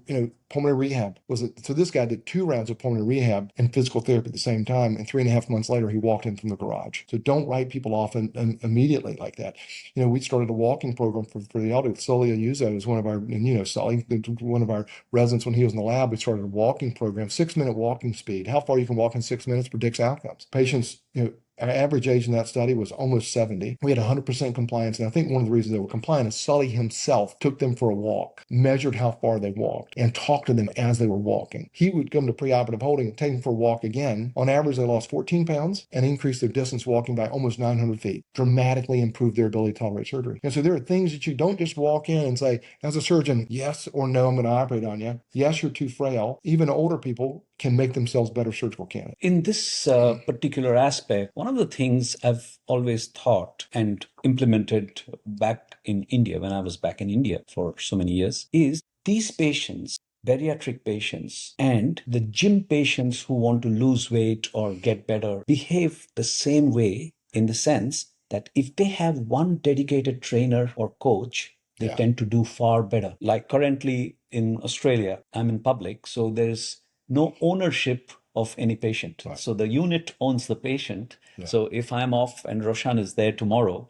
pulmonary rehab so this guy did 2 rounds of pulmonary rehab and physical therapy at the same time. And 3.5 months later, he walked in from the garage. So don't write people off immediately like that. We started a walking program for the elderly. Solia Yuzo is one of our, Sully, one of our residents when he was in the lab. We started a walking program, 6-minute walking speed. How far you can walk in 6 minutes predicts outcomes. Patients, our average age in that study was almost 70. We had 100% compliance. And I think one of the reasons they were compliant is Sully himself took them for a walk, measured how far they walked, and talked to them as they were walking. He would come to preoperative holding and take them for a walk again. On average, they lost 14 pounds and increased their distance walking by almost 900 feet, dramatically improved their ability to tolerate surgery. And so there are things that you don't just walk in and say, as a surgeon, yes or no, I'm going to operate on you. Yes, you're too frail. Even older people can make themselves better surgical candidates. In this particular aspect, one of the things I've always thought and implemented back in India, when I was back in India for so many years, is these patients, bariatric patients, and the gym patients who want to lose weight or get better behave the same way, in the sense that if they have one dedicated trainer or coach, they tend to do far better. Like currently in Australia, I'm in public, so there's no ownership of any patient. Right. So the unit owns the patient. Yeah. So if I'm off and Roshan is there tomorrow,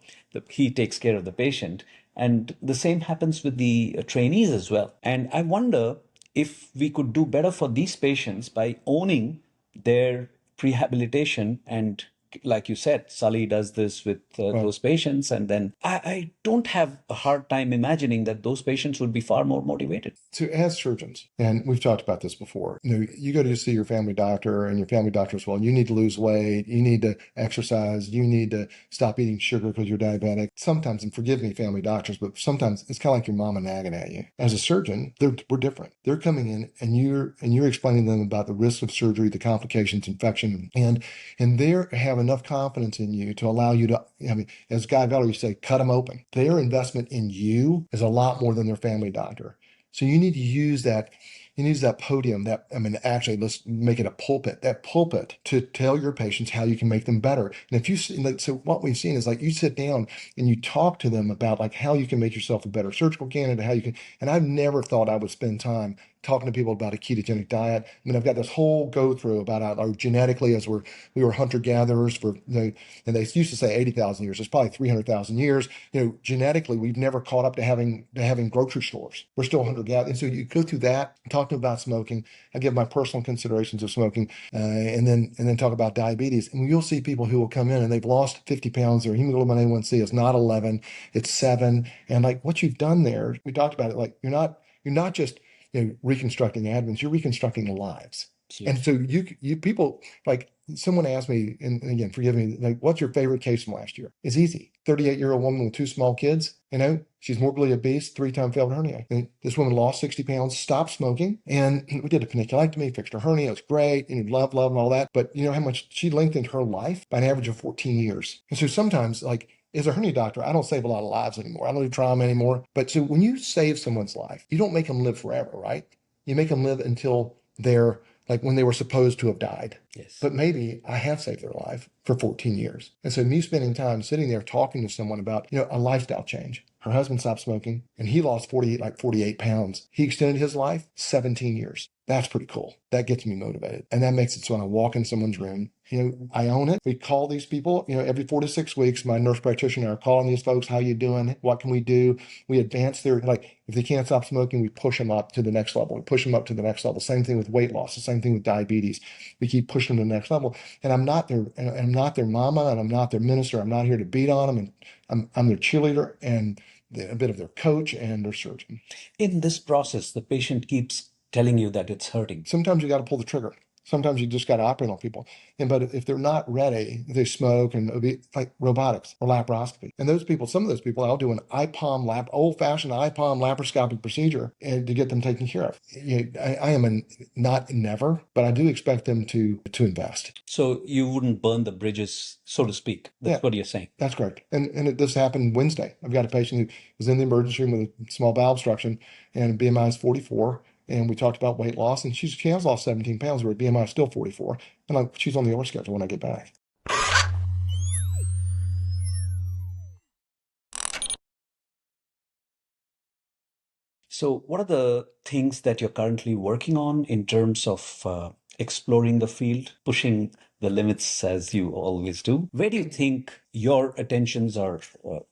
he takes care of the patient. And the same happens with the trainees as well. And I wonder if we could do better for these patients by owning their prehabilitation. And like you said, Sully does this with those patients. And then I don't have a hard time imagining that those patients would be far more motivated. So as surgeons, and we've talked about this before, you go to see your family doctor, and your family doctor says, well, you need to lose weight, you need to exercise, you need to stop eating sugar because you're diabetic. Sometimes, and forgive me, family doctors, but sometimes it's kind of like your mama nagging at you. As a surgeon, we're different. They're coming in and you're explaining to them about the risks of surgery, the complications, infection, and they have enough confidence in you to allow you to, as Guy Veller used to say, cut them open. Their investment in you is a lot more than their family doctor. So you need to use that you use that podium, actually, let's make it a pulpit, that pulpit to tell your patients how you can make them better. And if you, so what we've seen is like you sit down and you talk to them about like how you can make yourself a better surgical candidate, how you can, and I've never thought I would spend time talking to people about a ketogenic diet. I mean, I've got this whole go through about our genetically, as we were hunter gatherers for, and they used to say 80,000 years. It's probably 300,000 years. Genetically, we've never caught up to having grocery stores. We're still hunter gatherers. And so you go through that, talk to them about smoking. I give my personal considerations of smoking, and then talk about diabetes. And you'll see people who will come in and they've lost 50 pounds. Their hemoglobin A1C is not 11, it's 7. And like what you've done there, we talked about it. Like you're not just reconstructing admins, you're reconstructing lives. And so you people, like someone asked me, and again, forgive me, like, what's your favorite case from last year? It's easy. 38-year-old woman with 2 small kids, she's morbidly obese, 3-time failed hernia. And this woman lost 60 pounds, stopped smoking, and we did a paniculectomy, fixed her hernia. It was great, love, and all that. But you know how much she lengthened her life by an average of 14 years. And so sometimes, like, as a hernia doctor, I don't save a lot of lives anymore. I don't do trauma anymore. But so when you save someone's life, you don't make them live forever, right? You make them live until they're like when they were supposed to have died. Yes. But maybe I have saved their life for 14 years. And so me spending time sitting there talking to someone about, a lifestyle change. Her husband stopped smoking and he lost 48 pounds. He extended his life 17 years. That's pretty cool. That gets me motivated. And that makes it so when I walk in someone's room, I own it. We call these people, every 4 to 6 weeks, my nurse practitioner are calling these folks, how you doing? What can we do? We advance their, like, if they can't stop smoking, we push them up to the next level. We push them up to the next level. Same thing with weight loss. The same thing with diabetes. We keep pushing them to the next level. And I'm not their mama, and I'm not their minister. I'm not here to beat on them. And I'm their cheerleader and a bit of their coach and their surgeon. In this process, the patient keeps telling you that it's hurting. Sometimes you got to pull the trigger. Sometimes you just got to operate on people. But if they're not ready, they smoke and like robotics or laparoscopy. And some of those people, I'll do an IPOM old-fashioned IPOM laparoscopic procedure and to get them taken care of. I am never, but I do expect them to invest. So you wouldn't burn the bridges, so to speak. That's what you're saying. That's correct. And this happened Wednesday. I've got a patient who was in the emergency room with a small bowel obstruction and BMI is 44. And we talked about weight loss, and she has lost 17 pounds, where BMI is still 44. And she's on the order schedule when I get back. So what are the things that you're currently working on in terms of exploring the field, pushing the limits as you always do? Where do you think your attentions are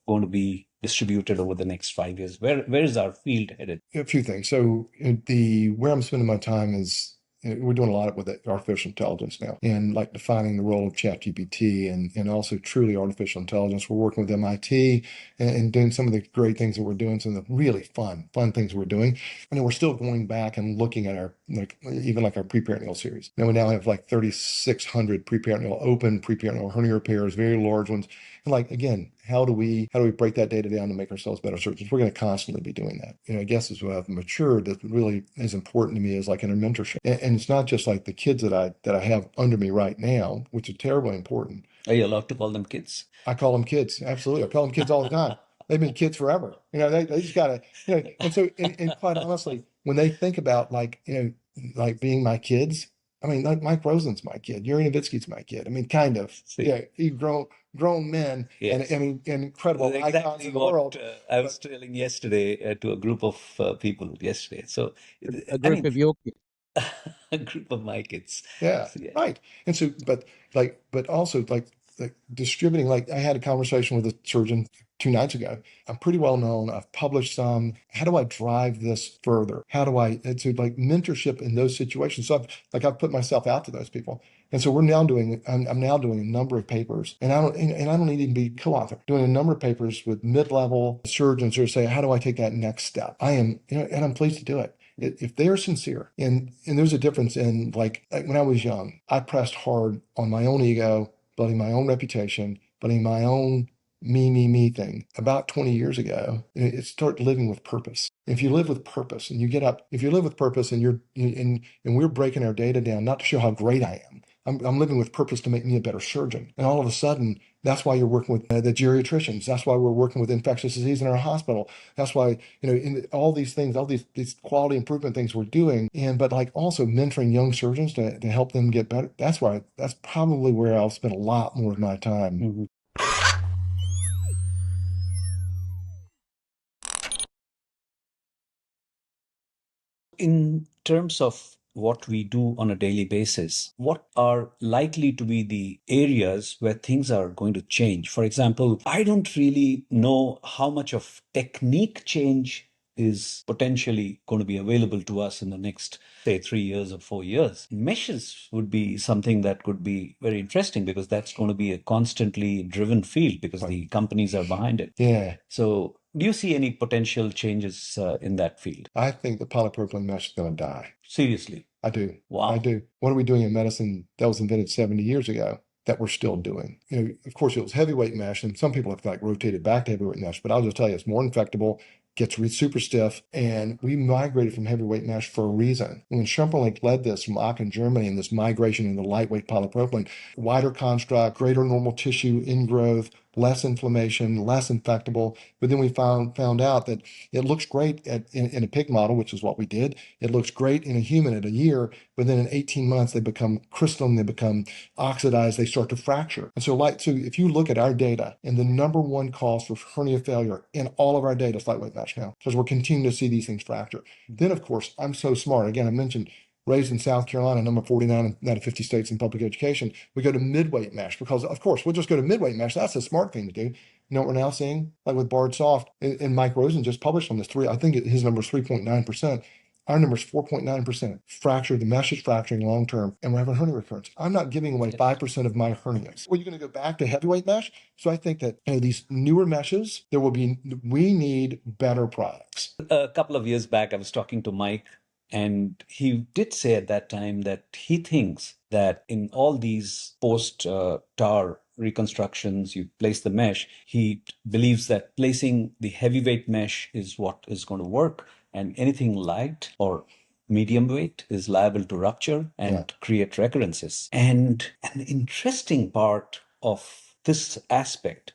going to be distributed over the next 5 years? Where is our field headed? A few things. So where I'm spending my time is we're doing a lot with artificial intelligence now, and like defining the role of ChatGPT and also truly artificial intelligence. We're working with MIT and doing some of the great things that we're doing, some of the really fun things we're doing. And we're still going back and looking at our our preperitoneal series. Now we now have like 3,600 open preperitoneal hernia repairs, very large ones. And again, how do we break that data down to make ourselves better surgeons? We're going to constantly be doing that. I guess as I've matured, that really is important to me is like in a mentorship. And it's not just like the kids that I have under me right now, which is terribly important. Are you allowed to call them kids? I call them kids. Absolutely. I call them kids all the time. They've been kids forever. They just gotta, and so, and quite honestly, when they think about like being my kids, I mean, like Mike Rosen's my kid. Yuri Novitsky's my kid. I mean, kind of. See. Yeah, he grown men, yes. And incredible icons in the world. I was telling yesterday to a group of people yesterday. So a group of your kids. A group of my kids. Yeah, so, right. And so, but also distributing. Like I had a conversation with a surgeon 2 nights ago. I'm pretty well known. I've published some. How do I drive this further? How do I? It's like mentorship in those situations. So I've put myself out to those people. And so I'm now doing a number of papers, and I don't need to be co-author. Doing a number of papers with mid-level surgeons who say, how do I take that next step? I am, and I'm pleased to do it. If they're sincere, and there's a difference in like when I was young, I pressed hard on my own ego, building my own reputation, building my own me thing. About 20 years ago, it started living with purpose. If you live with purpose and you get up, if you live with purpose and and we're breaking our data down, not to show how great I am. I'm living with purpose to make me a better surgeon. And all of a sudden, that's why you're working with the geriatricians. That's why we're working with infectious disease in our hospital. That's why, in all these things, all these quality improvement things we're doing, but like also mentoring young surgeons to help them get better. That's probably where I'll spend a lot more of my time. Mm-hmm. In terms of what we do on a daily basis, what are likely to be the areas where things are going to change? For example, I don't really know how much of technique change is potentially going to be available to us in the next, say, 3 years or 4 years. Meshes would be something that could be very interesting because that's going to be a constantly driven field because the companies are behind it. Yeah. So do you see any potential changes in that field? I think the polypropylene mesh is going to die. Seriously? I do. Wow. I do. What are we doing in medicine that was invented 70 years ago that we're still doing? Of course, it was heavyweight mesh, and some people have like rotated back to heavyweight mesh, but I'll just tell you, it's more infectable, gets super stiff, and we migrated from heavyweight mesh for a reason. When Schumperlink led this from Aachen, Germany, and this migration into lightweight polypropylene, wider construct, greater normal tissue ingrowth, less inflammation, less infectable. But then we found out that it looks great in a pig model, which is what we did. It looks great in a human at a year, but then in 18 months, they become crystalline, they become oxidized, they start to fracture. And so if you look at our data, and the number one cause for hernia failure in all of our data is lightweight mesh now, because we're continuing to see these things fracture. Then, of course, I'm so smart. Again, I mentioned raised in South Carolina, number 49 out of 50 states in public education. We go to midweight mesh because, of course, we'll just go to midweight mesh. That's a smart thing to do. You know what we're now seeing? Like with Bard Soft, and Mike Rosen just published on this, I think his number is 3.9%. Our number is 4.9%. Fracture, the mesh is fracturing long term, and we're having hernia recurrence. I'm not giving away 5% of my hernias. Well, you're going to go back to heavyweight mesh? So I think that these newer meshes, we need better products. A couple of years back, I was talking to Mike, and he did say at that time that he thinks that in all these post-TAR reconstructions, you place the mesh, he believes that placing the heavyweight mesh is what is going to work, and anything light or medium weight is liable to rupture and create recurrences. And an interesting part of this aspect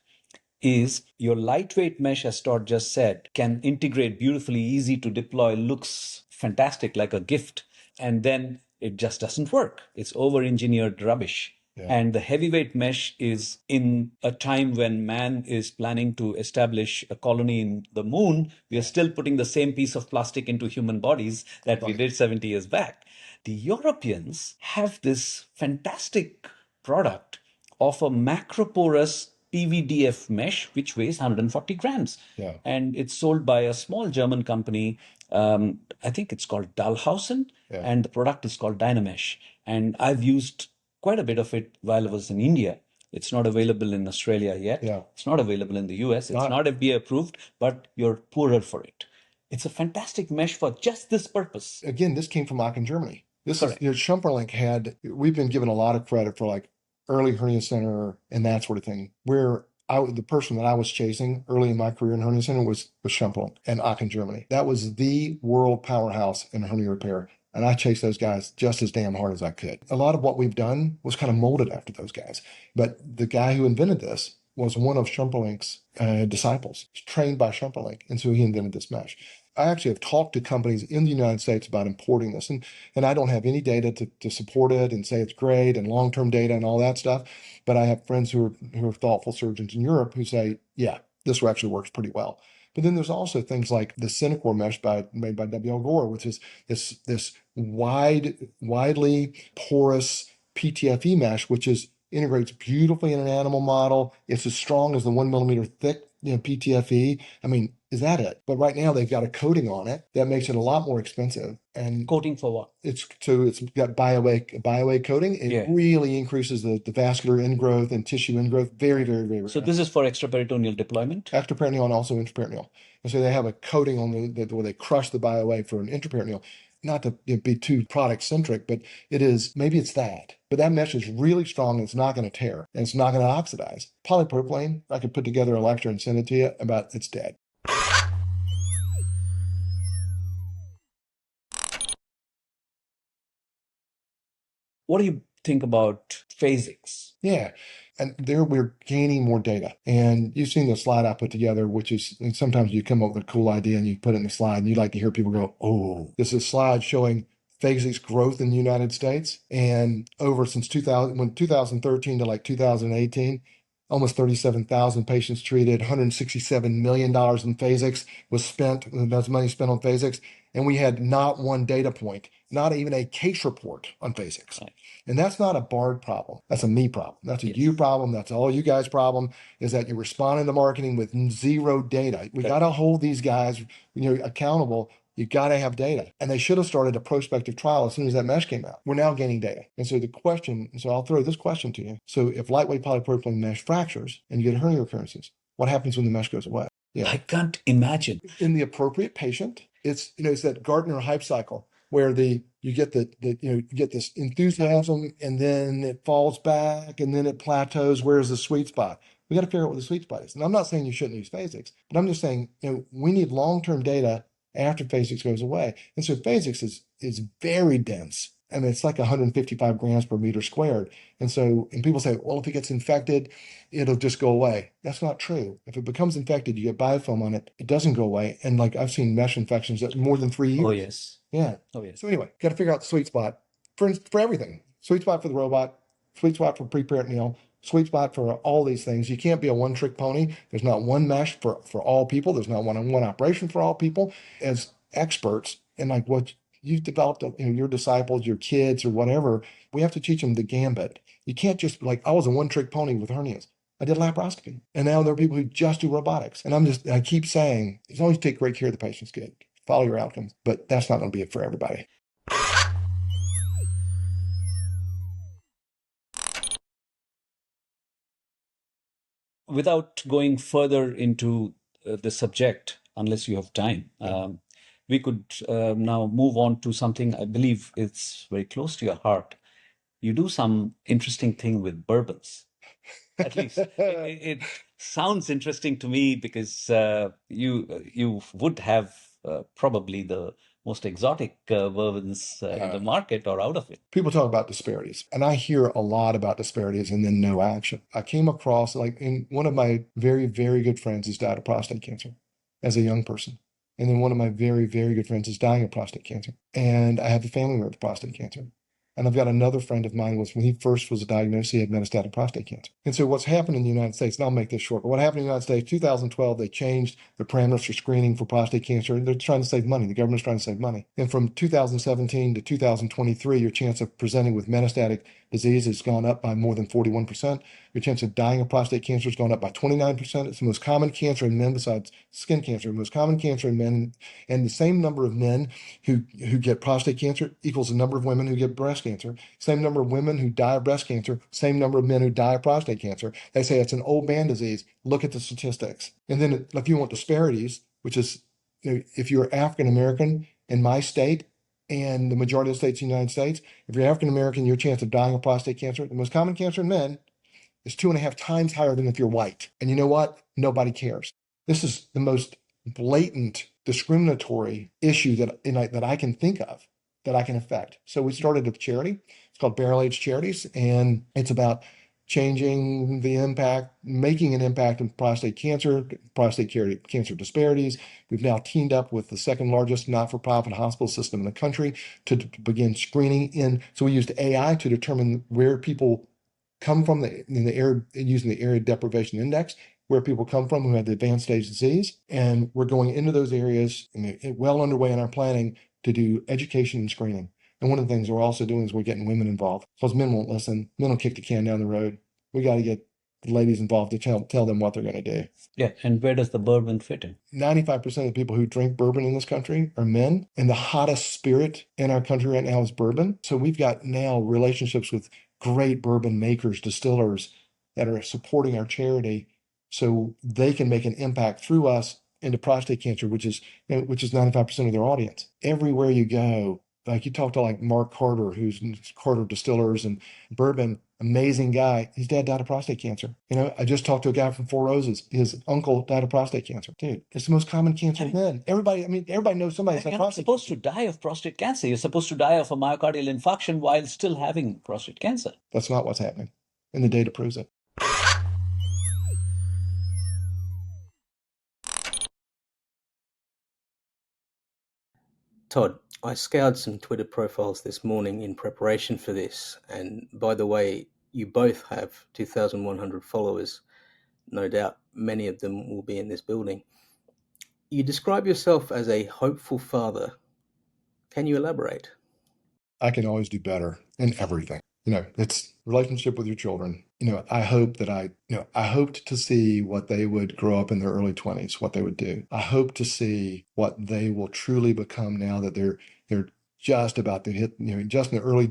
is your lightweight mesh, as Todd just said, can integrate beautifully, easy to deploy, looks fantastic, like a gift, and then it just doesn't work. It's over-engineered rubbish. Yeah. And the heavyweight mesh is in a time when man is planning to establish a colony in the moon. We are still putting the same piece of plastic into human bodies that we did 70 years back. The Europeans have this fantastic product of a macroporous PVDF mesh, which weighs 140 grams. Yeah. And it's sold by a small German company. I think it's called Dahlhausen, and the product is called Dynamesh. And I've used quite a bit of it while I was in India. It's not available in Australia yet. Yeah. It's not available in the US. It's not FDA approved, but you're poorer for it. It's a fantastic mesh for just this purpose. Again, this came from Aachen, Germany. This is, Schumperlink we've been given a lot of credit for like early hernia center and that sort of thing. The person that I was chasing early in my career in hernia center was Schumperlink and Aachen, Germany. That was the world powerhouse in hernia repair. And I chased those guys just as damn hard as I could. A lot of what we've done was kind of molded after those guys. But the guy who invented this was one of Schumperlink's disciples. He's trained by Schumperlink, and so he invented this mesh. I actually have talked to companies in the United States about importing this, and I don't have any data to support it and say it's great and long-term data and all that stuff. But I have friends who are thoughtful surgeons in Europe who say, yeah, this actually works pretty well. But then there's also things like the Synacor mesh made by W.L. Gore, which is this widely porous PTFE mesh, which integrates beautifully in an animal model. It's as strong as the 1 millimeter thick PTFE. I mean, is that it? But right now they've got a coating on it that makes it a lot more expensive. And coating for what? It's got BioA coating. It really increases the vascular ingrowth and tissue ingrowth very, very, very. So this is for extraperitoneal deployment? Extraperitoneal and also intraperitoneal. And so they have a coating on where they crush the BioA for an intraperitoneal. Not to be too product centric, but maybe it's that. But that mesh is really strong and it's not going to tear and it's not going to oxidize. Polypropylene, I could put together a lecture and send it to you about it's dead. What do you think about Phasix? Yeah. And there we're gaining more data. And you've seen the slide I put together, which is, and sometimes you come up with a cool idea and you put it in the slide and you like to hear people go, oh, this is a slide showing Phasix growth in the United States. And over since 2013 to like 2018, almost 37,000 patients treated, $167 million in Phasix was spent, that's money spent on Phasix. And we had not one data point, not even a case report on Phasix. Right. And that's not a BARD problem. That's a me problem. That's a you problem. That's all you guys' problem, is that you're responding to marketing with zero data. We got to hold these guys, accountable. You got to have data. And they should have started a prospective trial as soon as that mesh came out. We're now gaining data. And so so I'll throw this question to you. So if lightweight polypropylene mesh fractures and you get hernia recurrences, what happens when the mesh goes away? Yeah. I can't imagine. In the appropriate patient, it's that Gartner hype cycle where you get this enthusiasm and then it falls back and then it plateaus. Where's the sweet spot? We got to figure out what the sweet spot is. And I'm not saying you shouldn't use Phasix, but I'm just saying, we need long-term data after Phasix goes away. And so Phasix is very dense. I mean, it's like 155 grams per meter squared. And people say, well, if it gets infected, it'll just go away. That's not true. If it becomes infected, you get biofilm on it, it doesn't go away. And like I've seen mesh infections that more than 3 years. Oh, yes. Yeah. Oh, yes. So anyway, got to figure out the sweet spot for everything. Sweet spot for the robot, sweet spot for preperitoneal, sweet spot for all these things. You can't be a one-trick pony. There's not one mesh for all people. There's not one operation for all people. As experts in like what you've developed, your disciples, your kids or whatever, we have to teach them the gambit. You can't just be like, I was a one-trick pony with hernias. I did laparoscopy. And now there are people who just do robotics. And I keep saying, as long as you take great care of the patient's good, follow your outcomes, but that's not going to be it for everybody. Without going further into the subject, unless you have time, we could now move on to something I believe it's very close to your heart. You do some interesting thing with bourbons. At least it sounds interesting to me because you would have probably the most exotic bourbons in the market or out of it. People talk about disparities, and I hear a lot about disparities and then no action. I came across, one of my very, very good friends has died of prostate cancer as a young person. And then one of my very, very good friends is dying of prostate cancer. And I have a family member with prostate cancer. And I've got another friend of mine when he first was diagnosed, he had metastatic prostate cancer. And so what's happened in the United States, and I'll make this short, but what happened in the United States, 2012, they changed the parameters for screening for prostate cancer. They're trying to save money. The government's trying to save money. And from 2017 to 2023, your chance of presenting with metastatic disease has gone up by more than 41%. Your chance of dying of prostate cancer has gone up by 29%. It's the most common cancer in men besides skin cancer, the most common cancer in men. And the same number of men who get prostate cancer equals the number of women who get breast cancer. Same number of women who die of breast cancer, same number of men who die of prostate cancer. They say it's an old man disease. Look at the statistics. And then if you want disparities, which is, if you're African American in my state, and the majority of the states in the United States, if you're African American, your chance of dying of prostate cancer, the most common cancer in men, is 2.5 times higher than if you're white. And you know what? Nobody cares. This is the most blatant discriminatory issue that I can think of, that I can affect. So we started a charity. It's called Barrel Age Charities, and it's about changing the impact, making an impact in prostate cancer cancer disparities. We've now teamed up with the second largest not-for-profit hospital system in the country to begin screening in. So we used AI to determine where people come from in the area, using the area deprivation index, where people come from who have the advanced stage disease. And we're going into those areas, and well underway in our planning to do education and screening. And one of the things we're also doing is we're getting women involved, because men won't listen. Men will kick the can down the road. We got to get the ladies involved to tell them what they're going to do. Yeah, and where does the bourbon fit in? 95% of the people who drink bourbon in this country are men, and the hottest spirit in our country right now is bourbon. So we've got now relationships with great bourbon makers, distillers that are supporting our charity so they can make an impact through us into prostate cancer, which is 95% of their audience. Everywhere you go, Like you talk to like Mark Carter, who's in Carter Distillers and Bourbon, amazing guy. His dad died of prostate cancer. I just talked to a guy from Four Roses. His uncle died of prostate cancer. Dude, it's the most common cancer of men. Everybody knows somebody that's had You're not prostate supposed cancer. to die of prostate cancer. You're supposed to die of a myocardial infarction while still having prostate cancer. That's not what's happening. And the data proves it. Todd, I scoured some Twitter profiles this morning in preparation for this, and by the way, you both have 2,100 followers. No doubt many of them will be in this building. You describe yourself as a hopeful father. Can you elaborate? I can always do better in everything. It's relationship with your children. I hope that I hoped to see what they would grow up in their early 20s, what they would do. I hope to see what they will truly become now that they're just about to hit,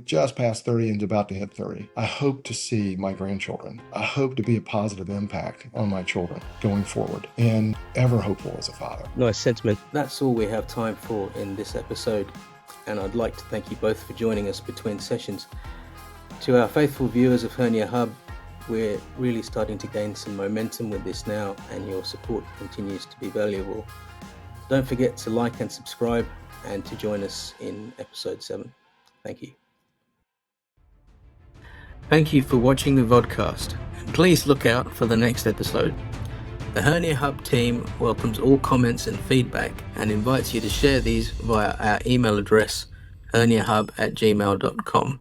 just past 30 and about to hit 30. I hope to see my grandchildren. I hope to be a positive impact on my children going forward, and ever hopeful as a father. Nice sentiment. That's all we have time for in this episode, and I'd like to thank you both for joining us between sessions. To our faithful viewers of Hernia Hub, we're really starting to gain some momentum with this now, and your support continues to be valuable. Don't forget to like and subscribe, and to join us in episode 7. Thank you. Thank you for watching the vodcast. Please look out for the next episode. The Hernia Hub team welcomes all comments and feedback and invites you to share these via our email address, herniahub@gmail.com.